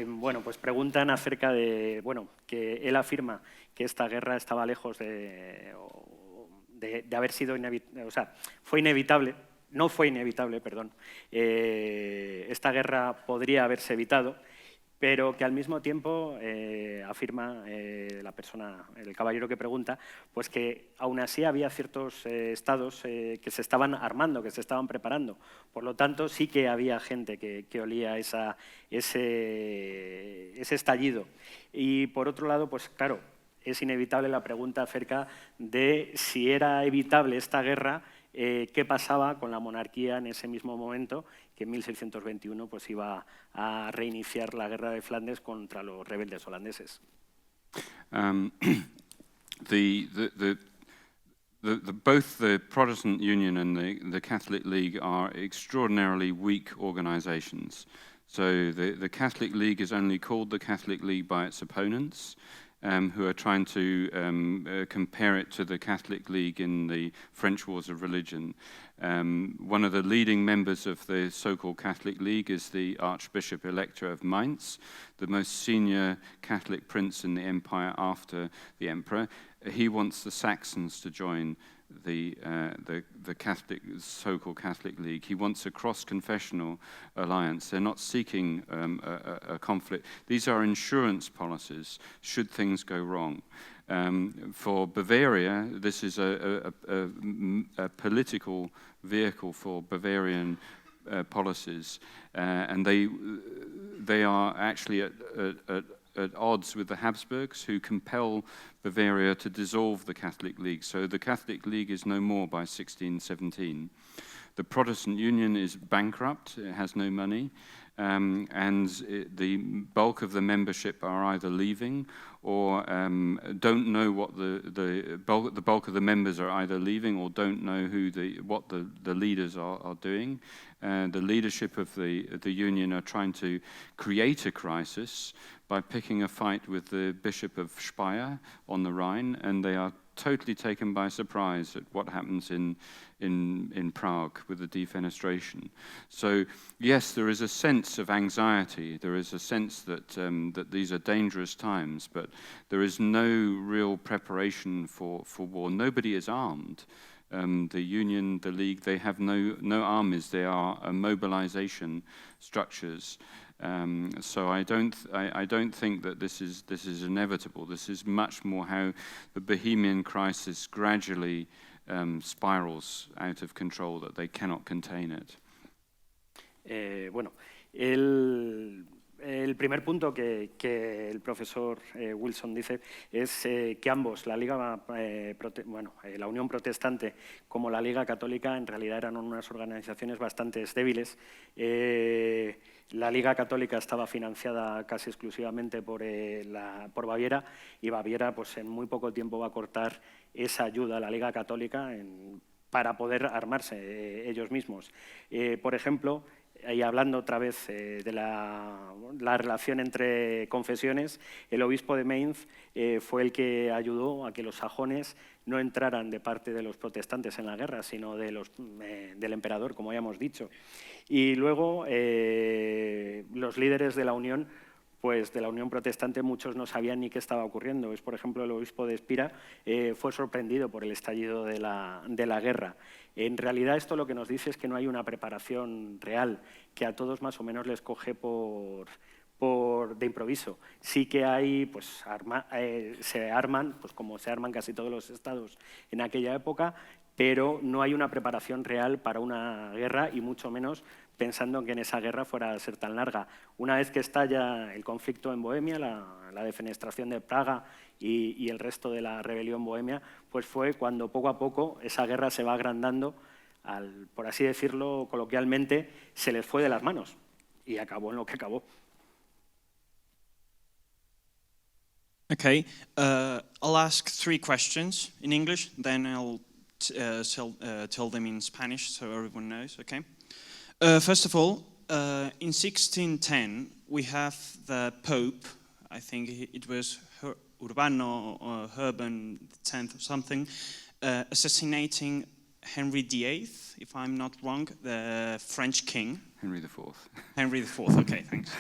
Bueno, pues preguntan acerca de, bueno, que él afirma que esta guerra estaba lejos de haber sido inevitable, o sea, fue inevitable, no fue inevitable, perdón. Esta guerra podría haberse evitado, pero que al mismo tiempo afirma la persona, el caballero que pregunta, pues que aún así había ciertos estados que se estaban armando, que se estaban preparando. Por lo tanto, sí que había gente que olía ese estallido. Y por otro lado, pues claro, es inevitable la pregunta acerca de si era evitable esta guerra qué pasaba con la monarquía en ese mismo momento, que en 1621 pues, iba a reiniciar la guerra de Flandes contra los rebeldes holandeses. Both the Protestant Union and the Catholic League are extraordinarily weak organizations. So the Catholic League is only called the Catholic League by its opponents, who are trying to compare it to the Catholic League in the French Wars of Religion. One of the leading members of the so-called Catholic League is the Archbishop Elector of Mainz, the most senior Catholic prince in the empire after the emperor. He wants the Saxons to join the Catholic, so-called Catholic League. He wants a cross-confessional alliance. They're not seeking a conflict. These are insurance policies should things go wrong. For Bavaria, this is a political vehicle for Bavarian policies, and they are actually at odds with the Habsburgs, who compel Bavaria to dissolve the Catholic League. So the Catholic League is no more by 1617. The Protestant Union is bankrupt, it has no money, and the bulk of the membership are either leaving or don't know what the bulk of the members are either leaving or don't know what the leaders are doing. The leadership of the union are trying to create a crisis by picking a fight with the Bishop of Speyer on the Rhine, and they are totally taken by surprise at what happens in Prague with the defenestration. So yes, there is a sense of anxiety. There is a sense that that these are dangerous times, but there is no real preparation for war. Nobody is armed. The union, the league, they have no armies. They are mobilization structures. So I don't think that this is inevitable. This is much more how the Bohemian crisis gradually spirals out of control, that they cannot contain it. Bueno, el primer punto que el profesor Wilson dice es que ambos, la la Unión Protestante como la Liga Católica, en realidad eran unas organizaciones bastante débiles. La Liga Católica estaba financiada casi exclusivamente por Baviera, y Baviera pues, en muy poco tiempo va a cortar esa ayuda a la Liga Católica para poder armarse ellos mismos. Por ejemplo, y hablando otra vez de la relación entre confesiones, el obispo de Mainz fue el que ayudó a que los sajones no entraran de parte de los protestantes en la guerra, sino del emperador, como ya hemos dicho. Y luego los líderes de la Unión, pues de la Unión Protestante, muchos no sabían ni qué estaba ocurriendo. Por ejemplo, el obispo de Espira fue sorprendido por el estallido de la guerra. En realidad esto lo que nos dice es que no hay una preparación real, que a todos más o menos les coge de improviso. Sí que hay, pues se arman, pues como se arman casi todos los estados en aquella época, pero no hay una preparación real para una guerra, y mucho menos pensando en que en esa guerra fuera a ser tan larga. Una vez que estalla el conflicto en Bohemia, la defenestración de Praga y el resto de la rebelión bohemia, pues fue cuando poco a poco esa guerra se va agrandando, por así decirlo coloquialmente, se les fue de las manos y acabó en lo que acabó. Okay, I'll ask 3 questions in English, then I'll tell them in Spanish so everyone knows, okay? First of all, in 1610, we have the Pope, I think it was Urbano or Urban X or something, assassinating Henry VIII, if I'm not wrong, the French king. Henry IV. Henry IV, okay, thanks.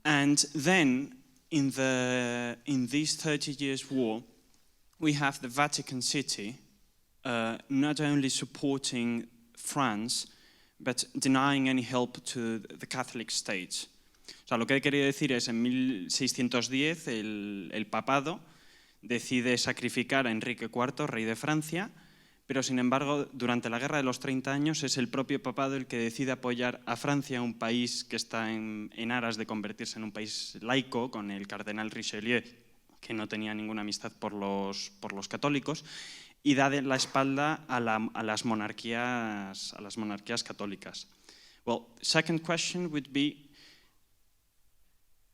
And then, in this 30 Years' War, we have the Vatican City not only supporting France, but denying any help to the Catholic states. O sea, lo que he querido decir es, en 1610 el papado decide sacrificar a Enrique IV, rey de Francia, pero sin embargo, durante la Guerra de los 30 años es el propio papado el que decide apoyar a Francia, un país que está en aras de convertirse en un país laico, con el cardenal Richelieu, que no tenía ninguna amistad por los católicos, y da la espalda a las monarquías católicas. Well, second question would be,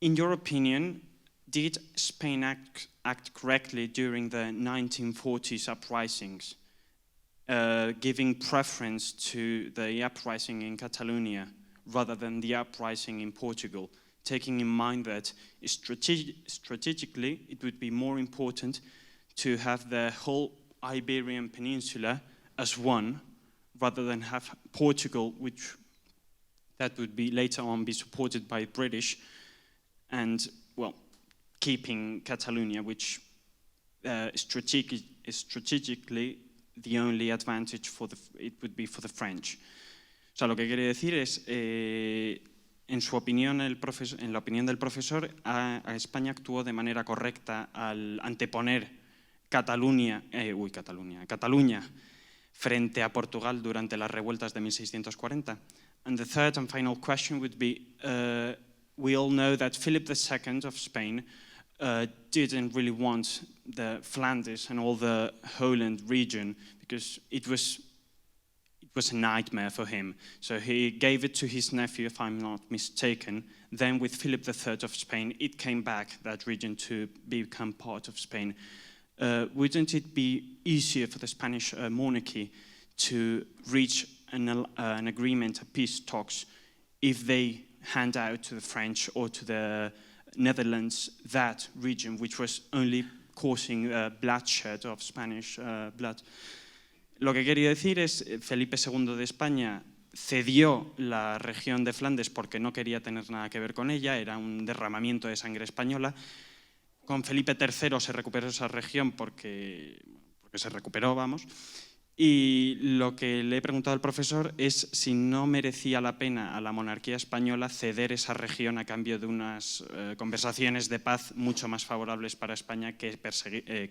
in your opinion, did Spain act correctly during the 1940s uprisings, giving preference to the uprising in Catalonia rather than the uprising in Portugal, taking in mind that strategically it would be more important to have the whole Iberian Peninsula as one, rather than have Portugal, which that would be later on be supported by British, and, well, keeping Catalonia, which is strategically the only advantage it would be for the French. O sea, lo que quiere decir es, en su opinión, en la opinión del profesor, a España actuó de manera correcta al anteponer Cataluña frente a Portugal durante las revueltas de 1640. And the third and final question would be, we all know that Philip II of Spain didn't really want the Flanders and all the Holland region because it was a nightmare for him. So he gave it to his nephew, if I'm not mistaken. Then with Philip III of Spain, it came back, that region, to become part of Spain. Wouldn't it be easier for the Spanish monarchy to reach an agreement, a peace talks, if they hand out to the French or to the Netherlands that region, which was only causing bloodshed of Spanish blood? Lo que quería decir es, Felipe II de España cedió la región de Flandes porque no quería tener nada que ver con ella, era un derramamiento de sangre española. Con Felipe III se recuperó esa región porque se recuperó, vamos. Y lo que le he preguntado al profesor es si no merecía la pena a la monarquía española ceder esa región a cambio de unas conversaciones de paz mucho más favorables para España que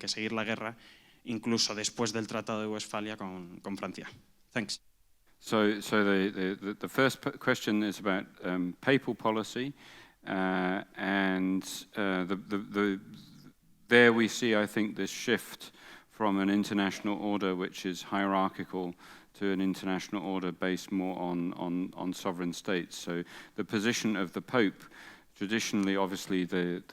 seguir la guerra, incluso después del Tratado de Westfalia con Francia. Thanks. So the first question is about papal policy, and there we see, I think, this shift from an international order which is hierarchical to an international order based more on sovereign states. So the position of the Pope, traditionally, obviously, the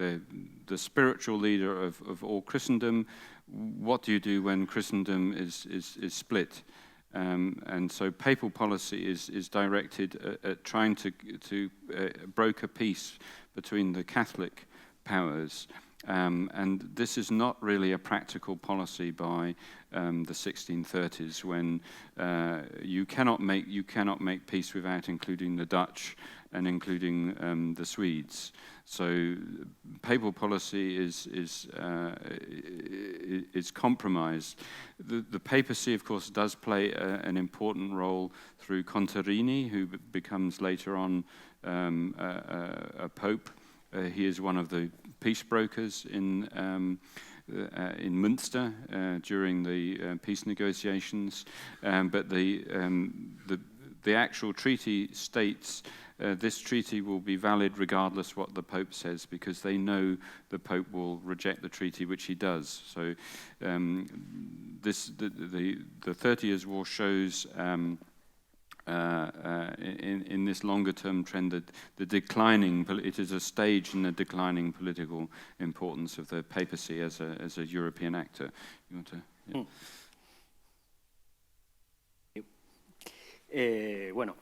spiritual leader of all Christendom. What do you do when Christendom is split? And so papal policy is directed at trying to broker peace between the Catholic powers. And this is not really a practical policy by the 1630s, when you cannot make peace without including the Dutch and including the Swedes. So papal policy is compromised. The papacy, of course, does play an important role through Contarini, who becomes later on a pope. He is one of the peace brokers in Münster during the peace negotiations. But the actual treaty states this treaty will be valid regardless what the Pope says, because they know the Pope will reject the treaty, which he does. So the 30 Years' War shows in this longer-term trend that it is a stage in the declining political importance of the papacy as a European actor. You want to? Yeah. Bueno,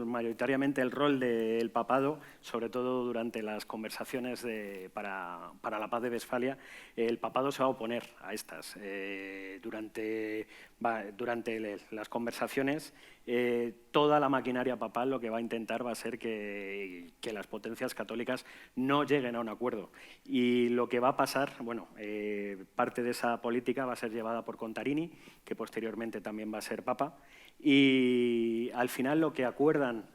mayoritariamente el rol del papado, sobre todo durante las conversaciones para la paz de Westfalia, el papado se va a oponer a estas. Durante las conversaciones, toda la maquinaria papal lo que va a intentar va a ser que las potencias católicas no lleguen a un acuerdo. Y lo que va a pasar, bueno, parte de esa política va a ser llevada por Contarini, que posteriormente también va a ser papa. Y al final lo que acuerdan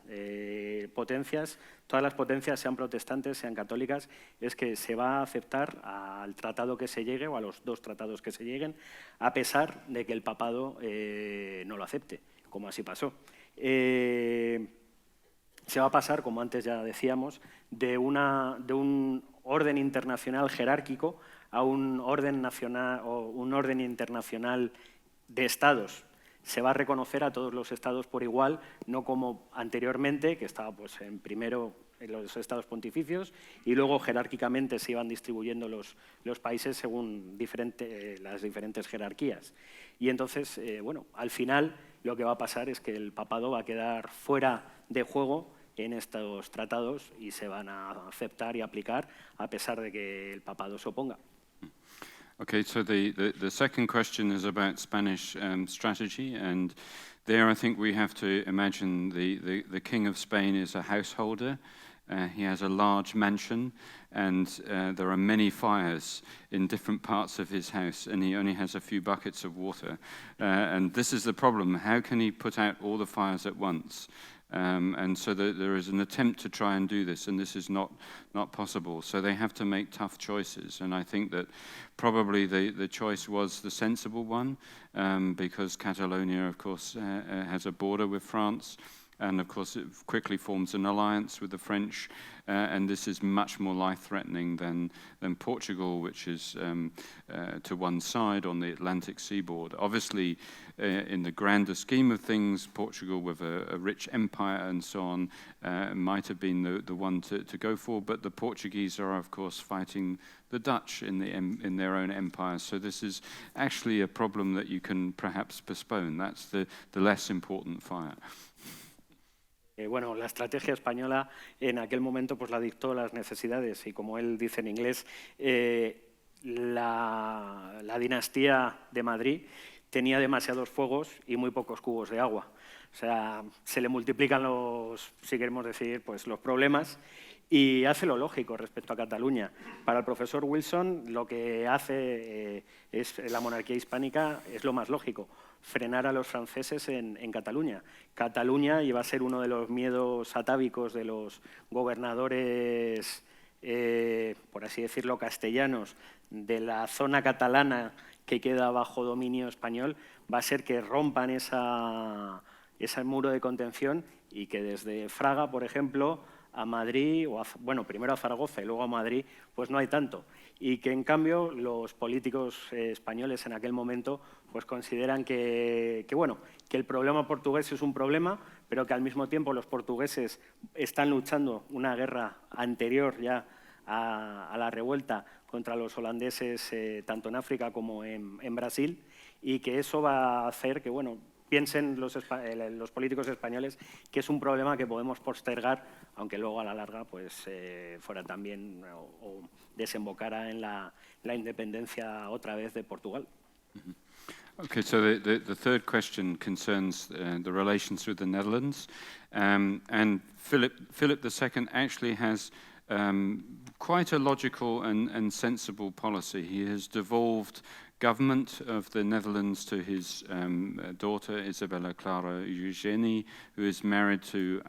potencias, todas las potencias, sean protestantes, sean católicas, es que se va a aceptar al tratado que se llegue o a los dos tratados que se lleguen, a pesar de que el papado no lo acepte, como así pasó. Se va a pasar, como antes ya decíamos, de un orden internacional jerárquico a un orden nacional o un orden internacional de estados. Se va a reconocer a todos los estados por igual, no como anteriormente, que estaba pues, en primero en los estados pontificios y luego jerárquicamente se iban distribuyendo los países según las diferentes jerarquías. Y entonces, bueno, al final lo que va a pasar es que el papado va a quedar fuera de juego en estos tratados y se van a aceptar y aplicar a pesar de que el papado se oponga. Okay, so the second question is about Spanish strategy, and there I think we have to imagine the King of Spain is a householder. He has a large mansion, and there are many fires in different parts of his house, and he only has a few buckets of water. And this is the problem. How can he put out all the fires at once? And so there is an attempt to try and do this, and this is not possible. So they have to make tough choices, and I think that probably the choice was the sensible one, because Catalonia, of course, has a border with France, and of course it quickly forms an alliance with the French, and this is much more life-threatening than Portugal, which is to one side on the Atlantic seaboard. Obviously, in the grander scheme of things, Portugal with a rich empire and so on might have been the one to go for, but the Portuguese are, of course, fighting the Dutch in their own empire. So this is actually a problem that you can perhaps postpone. That's the less important fire. Bueno, la estrategia española en aquel momento pues la dictó las necesidades y como él dice en inglés, la dinastía de Madrid tenía demasiados fuegos y muy pocos cubos de agua. O sea, se le multiplican si queremos decir, pues los problemas y hace lo lógico respecto a Cataluña. Para el profesor Wilson, lo que hace es la monarquía hispánica es lo más lógico, frenar a los franceses en Cataluña. Cataluña iba a ser uno de los miedos atávicos de los gobernadores, por así decirlo, castellanos, de la zona catalana que queda bajo dominio español, va a ser que rompan ese muro de contención y que desde Fraga, por ejemplo, a Madrid, bueno, primero a Zaragoza y luego a Madrid, pues no hay tanto. Y que, en cambio, los políticos españoles en aquel momento pues consideran que el problema portugués es un problema, pero que al mismo tiempo los portugueses están luchando una guerra anterior ya a la revuelta contra los holandeses, tanto en África como en Brasil, y que eso va a hacer que, bueno, piensen los políticos españoles que es un problema que podemos postergar, aunque luego a la larga pues, fuera también o desembocara en la independencia otra vez de Portugal. Okay, so the third question concerns the relations with the Netherlands, and Philip II actually has quite a logical and sensible policy. He has devolved government of the Netherlands to his daughter, Isabella Clara Eugenie, who is married to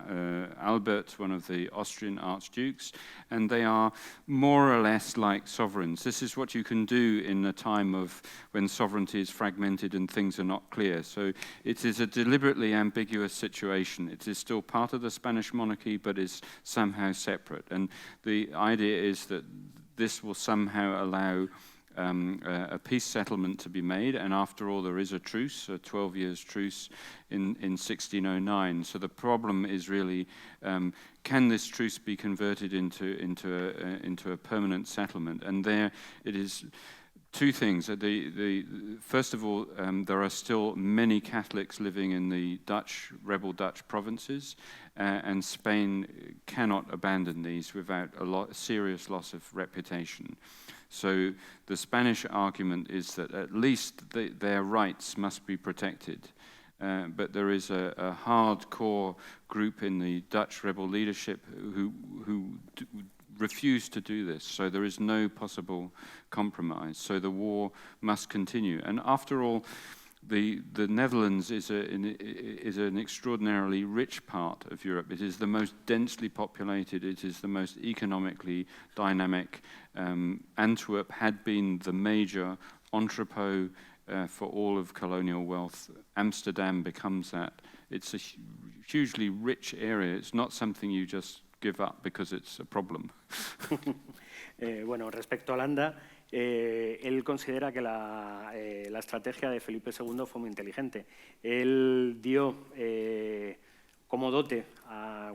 Albert, one of the Austrian archdukes, and they are more or less like sovereigns. This is what you can do in a time of when sovereignty is fragmented and things are not clear. So it is a deliberately ambiguous situation. It is still part of the Spanish monarchy, but is somehow separate. And the idea is that this will somehow allow a peace settlement to be made, and after all there is a truce, a 12 years truce in 1609. So the problem is really, can this truce be converted into a permanent settlement? And there it is two things. First of all, there are still many Catholics living in the rebel Dutch provinces, and Spain cannot abandon these without a serious loss of reputation. So the Spanish argument is that at least their rights must be protected. But there is a hardcore group in the Dutch rebel leadership who refuse to do this. So there is no possible compromise. So the war must continue. And after all, the Netherlands is an extraordinarily rich part of Europe. It is the most densely populated. It is the most economically dynamic. Antwerp had been the major entrepot for all of colonial wealth. Amsterdam becomes that. It's a hugely rich area. It's not something you just give up because it's a problem. Bueno, respecto a Holanda, él considera que la estrategia de Felipe II fue muy inteligente. Él dio como dote,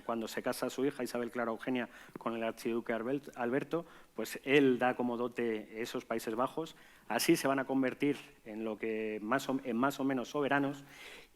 cuando se casa su hija Isabel Clara Eugenia con el archiduque Alberto, pues él da como dote esos Países Bajos. Así se van a convertir en lo que más o menos soberanos.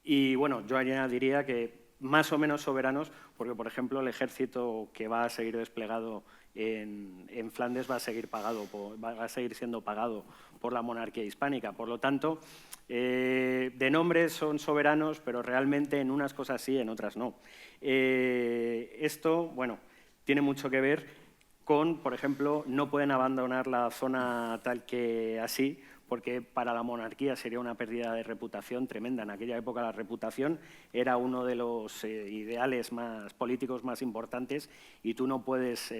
Y bueno, yo diría que más o menos soberanos, porque por ejemplo el ejército que va a seguir desplegado en Flandes va a seguir siendo pagado por la monarquía hispánica. Por lo tanto, de nombre son soberanos, pero realmente en unas cosas sí, en otras no. Esto, bueno, tiene mucho que ver con, por ejemplo, no pueden abandonar la zona tal que así, porque para la monarquía sería una pérdida de reputación tremenda. En aquella época la reputación era uno de los ideales políticos más importantes y tú no puedes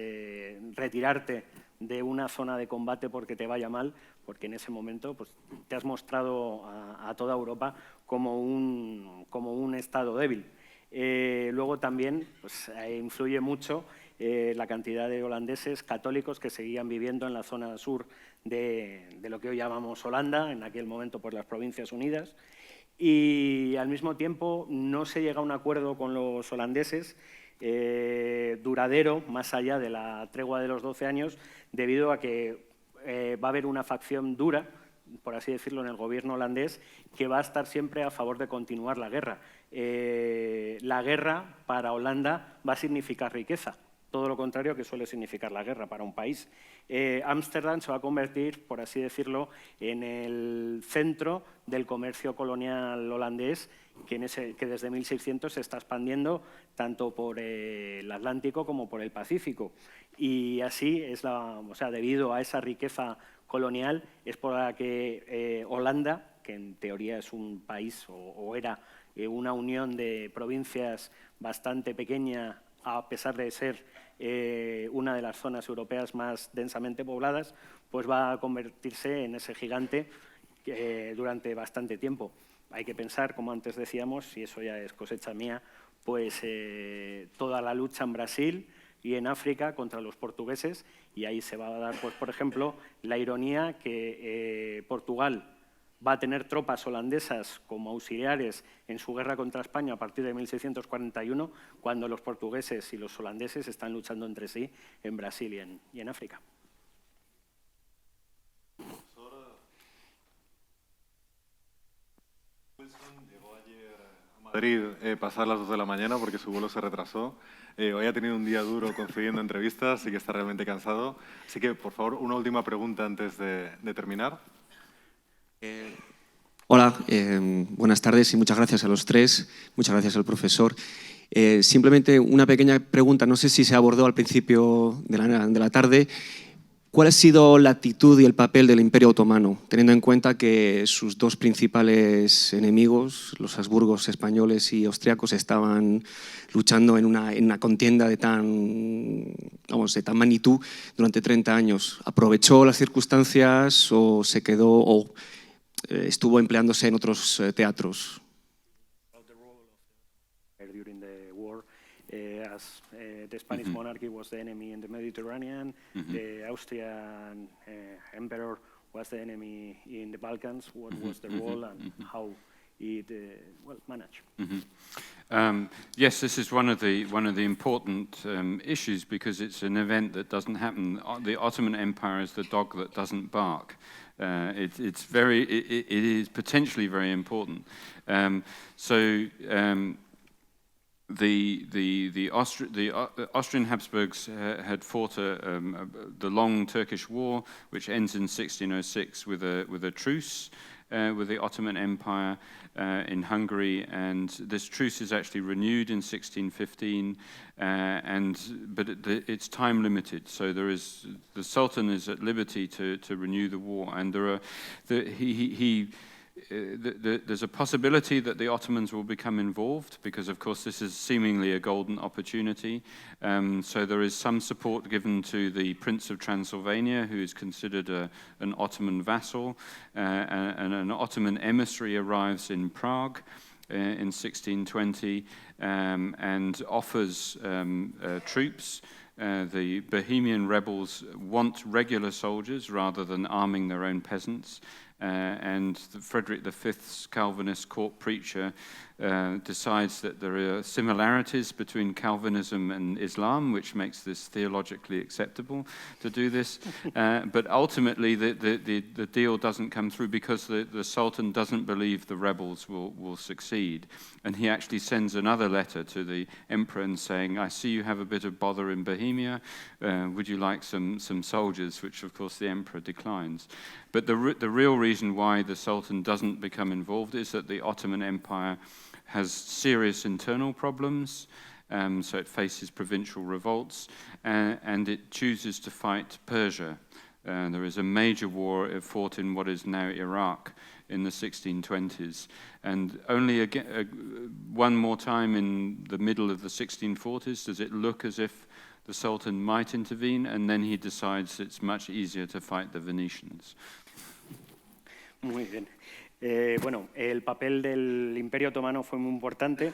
retirarte de una zona de combate porque te vaya mal, porque en ese momento pues, te has mostrado a toda Europa como un estado débil. Luego también pues, influye mucho la cantidad de holandeses católicos que seguían viviendo en la zona sur de lo que hoy llamamos Holanda, en aquel momento por las Provincias Unidas, y al mismo tiempo no se llega a un acuerdo con los holandeses duradero, más allá de la tregua de los 12 años, debido a que va a haber una facción dura, por así decirlo, en el gobierno holandés, que va a estar siempre a favor de continuar la guerra. La guerra para Holanda va a significar riqueza, todo lo contrario que suele significar la guerra para un país. Ámsterdam se va a convertir, por así decirlo, en el centro del comercio colonial holandés, que desde 1600 se está expandiendo tanto por el Atlántico como por el Pacífico. Y así, debido a esa riqueza colonial, es por la que Holanda, que en teoría es un país o era una unión de provincias bastante pequeña, a pesar de ser una de las zonas europeas más densamente pobladas, pues va a convertirse en ese gigante durante bastante tiempo. Hay que pensar, como antes decíamos, y eso ya es cosecha mía, pues toda la lucha en Brasil y en África contra los portugueses, y ahí se va a dar, pues, por ejemplo, la ironía que Portugal va a tener tropas holandesas como auxiliares en su guerra contra España a partir de 1641, cuando los portugueses y los holandeses están luchando entre sí en Brasil y en África. Wilson llegó ayer a Madrid pasar las 2 de la mañana porque su vuelo se retrasó. Hoy ha tenido un día duro concediendo entrevistas y que está realmente cansado. Así que, por favor, una última pregunta antes de terminar. Hola, buenas tardes y muchas gracias a los tres, muchas gracias al profesor. Simplemente una pequeña pregunta, no sé si se abordó al principio de la tarde. ¿Cuál ha sido la actitud y el papel del Imperio Otomano, teniendo en cuenta que sus dos principales enemigos, los Habsburgos españoles y austriacos, estaban luchando en una contienda de tan magnitud durante 30 años? ¿Aprovechó las circunstancias o se quedó o estuvo empleándose en otros teatros? During the war, as the Spanish monarchy was the enemy in the Mediterranean, the Austrian emperor was the enemy in the Balkans. What was the role and how it managed? Yes, this is one of the important issues, because it's an event that doesn't happen. The Ottoman Empire is the dog that doesn't bark. It is potentially very important. The Austrian Habsburgs had fought the long Turkish War, which ends in 1606 with a truce with the Ottoman Empire in Hungary, and this truce is actually renewed in 1615, but it's time limited. So the Sultan is at liberty to renew the war, and there's a possibility that the Ottomans will become involved, because of course this is seemingly a golden opportunity. So there is some support given to the Prince of Transylvania, who is considered an Ottoman vassal, and an Ottoman emissary arrives in Prague in 1620 and offers troops The Bohemian rebels want regular soldiers rather than arming their own peasants. And Frederick V's Calvinist court preacher decides that there are similarities between Calvinism and Islam, which makes this theologically acceptable to do this. But ultimately, the deal doesn't come through because the Sultan doesn't believe the rebels will succeed. And he actually sends another letter to the emperor and saying, I see you have a bit of bother in Bohemia. Would you like some soldiers? Which, of course, the emperor declines. But the real reason why the Sultan doesn't become involved is that the Ottoman Empire has serious internal problems, so it faces provincial revolts, and it chooses to fight Persia. There is a major war fought in what is now Iraq in the 1620s, and only one more time in the middle of the 1640s does it look as if the Sultan might intervene, and then he decides it's much easier to fight the Venetians. Muy bien. Bueno, el papel del Imperio Otomano fue muy importante.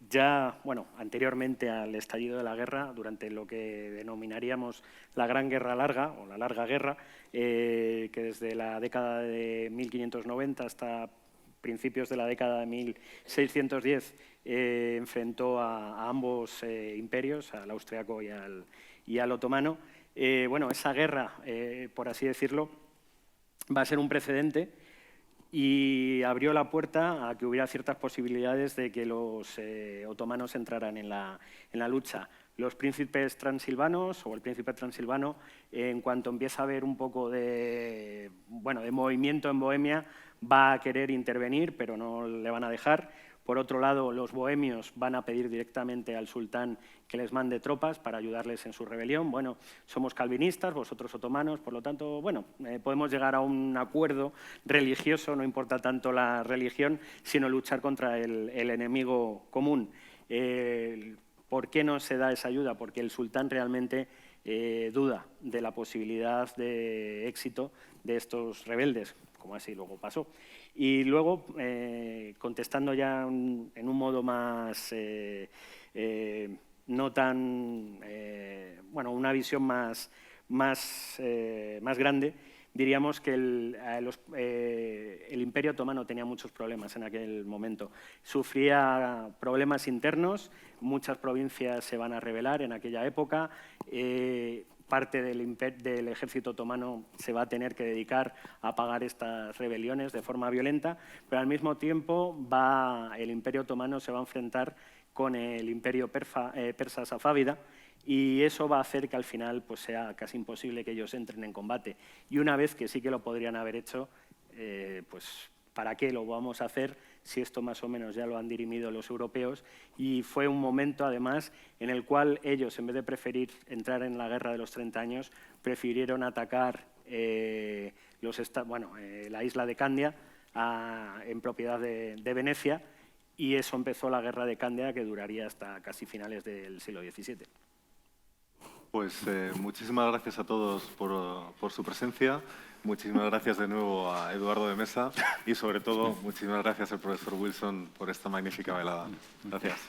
Ya, bueno, anteriormente al estallido de la guerra, durante lo que denominaríamos la Gran Guerra Larga, o la Larga Guerra, que desde la década de 1590 hasta principios de la década de 1610 enfrentó a ambos imperios, al austriaco y al otomano. Bueno, esa guerra, por así decirlo, va a ser un precedente y abrió la puerta a que hubiera ciertas posibilidades de que los otomanos entraran en la lucha. Los príncipes transilvanos, o el príncipe transilvano, en cuanto empieza a haber un poco de movimiento en Bohemia, va a querer intervenir, pero no le van a dejar. Por otro lado, los bohemios van a pedir directamente al sultán que les mande tropas para ayudarles en su rebelión. Bueno, somos calvinistas, vosotros otomanos, por lo tanto, bueno, podemos llegar a un acuerdo religioso, no importa tanto la religión, sino luchar contra el enemigo común. ¿Por qué no se da esa ayuda? Porque el sultán realmente duda de la posibilidad de éxito de estos rebeldes, como así luego pasó. Y luego, contestando ya en un modo más, no tan, una visión más grande, diríamos que el Imperio Otomano tenía muchos problemas en aquel momento. Sufría problemas internos, muchas provincias se van a rebelar en aquella época, parte del ejército otomano se va a tener que dedicar a pagar estas rebeliones de forma violenta, pero al mismo tiempo el Imperio Otomano se va a enfrentar con el Imperio persa safávida, y eso va a hacer que al final pues, sea casi imposible que ellos entren en combate. Y una vez que sí que lo podrían haber hecho, pues ¿para qué lo vamos a hacer si esto más o menos ya lo han dirimido los europeos? Y fue un momento, además, en el cual ellos, en vez de preferir entrar en la Guerra de los 30 años, prefirieron atacar la isla de Candia, en propiedad de Venecia, y eso empezó la Guerra de Candia, que duraría hasta casi finales del siglo XVII. Pues muchísimas gracias a todos por su presencia. Muchísimas gracias de nuevo a Eduardo de Mesa y, sobre todo, muchísimas gracias al profesor Wilson por esta magnífica velada. Gracias.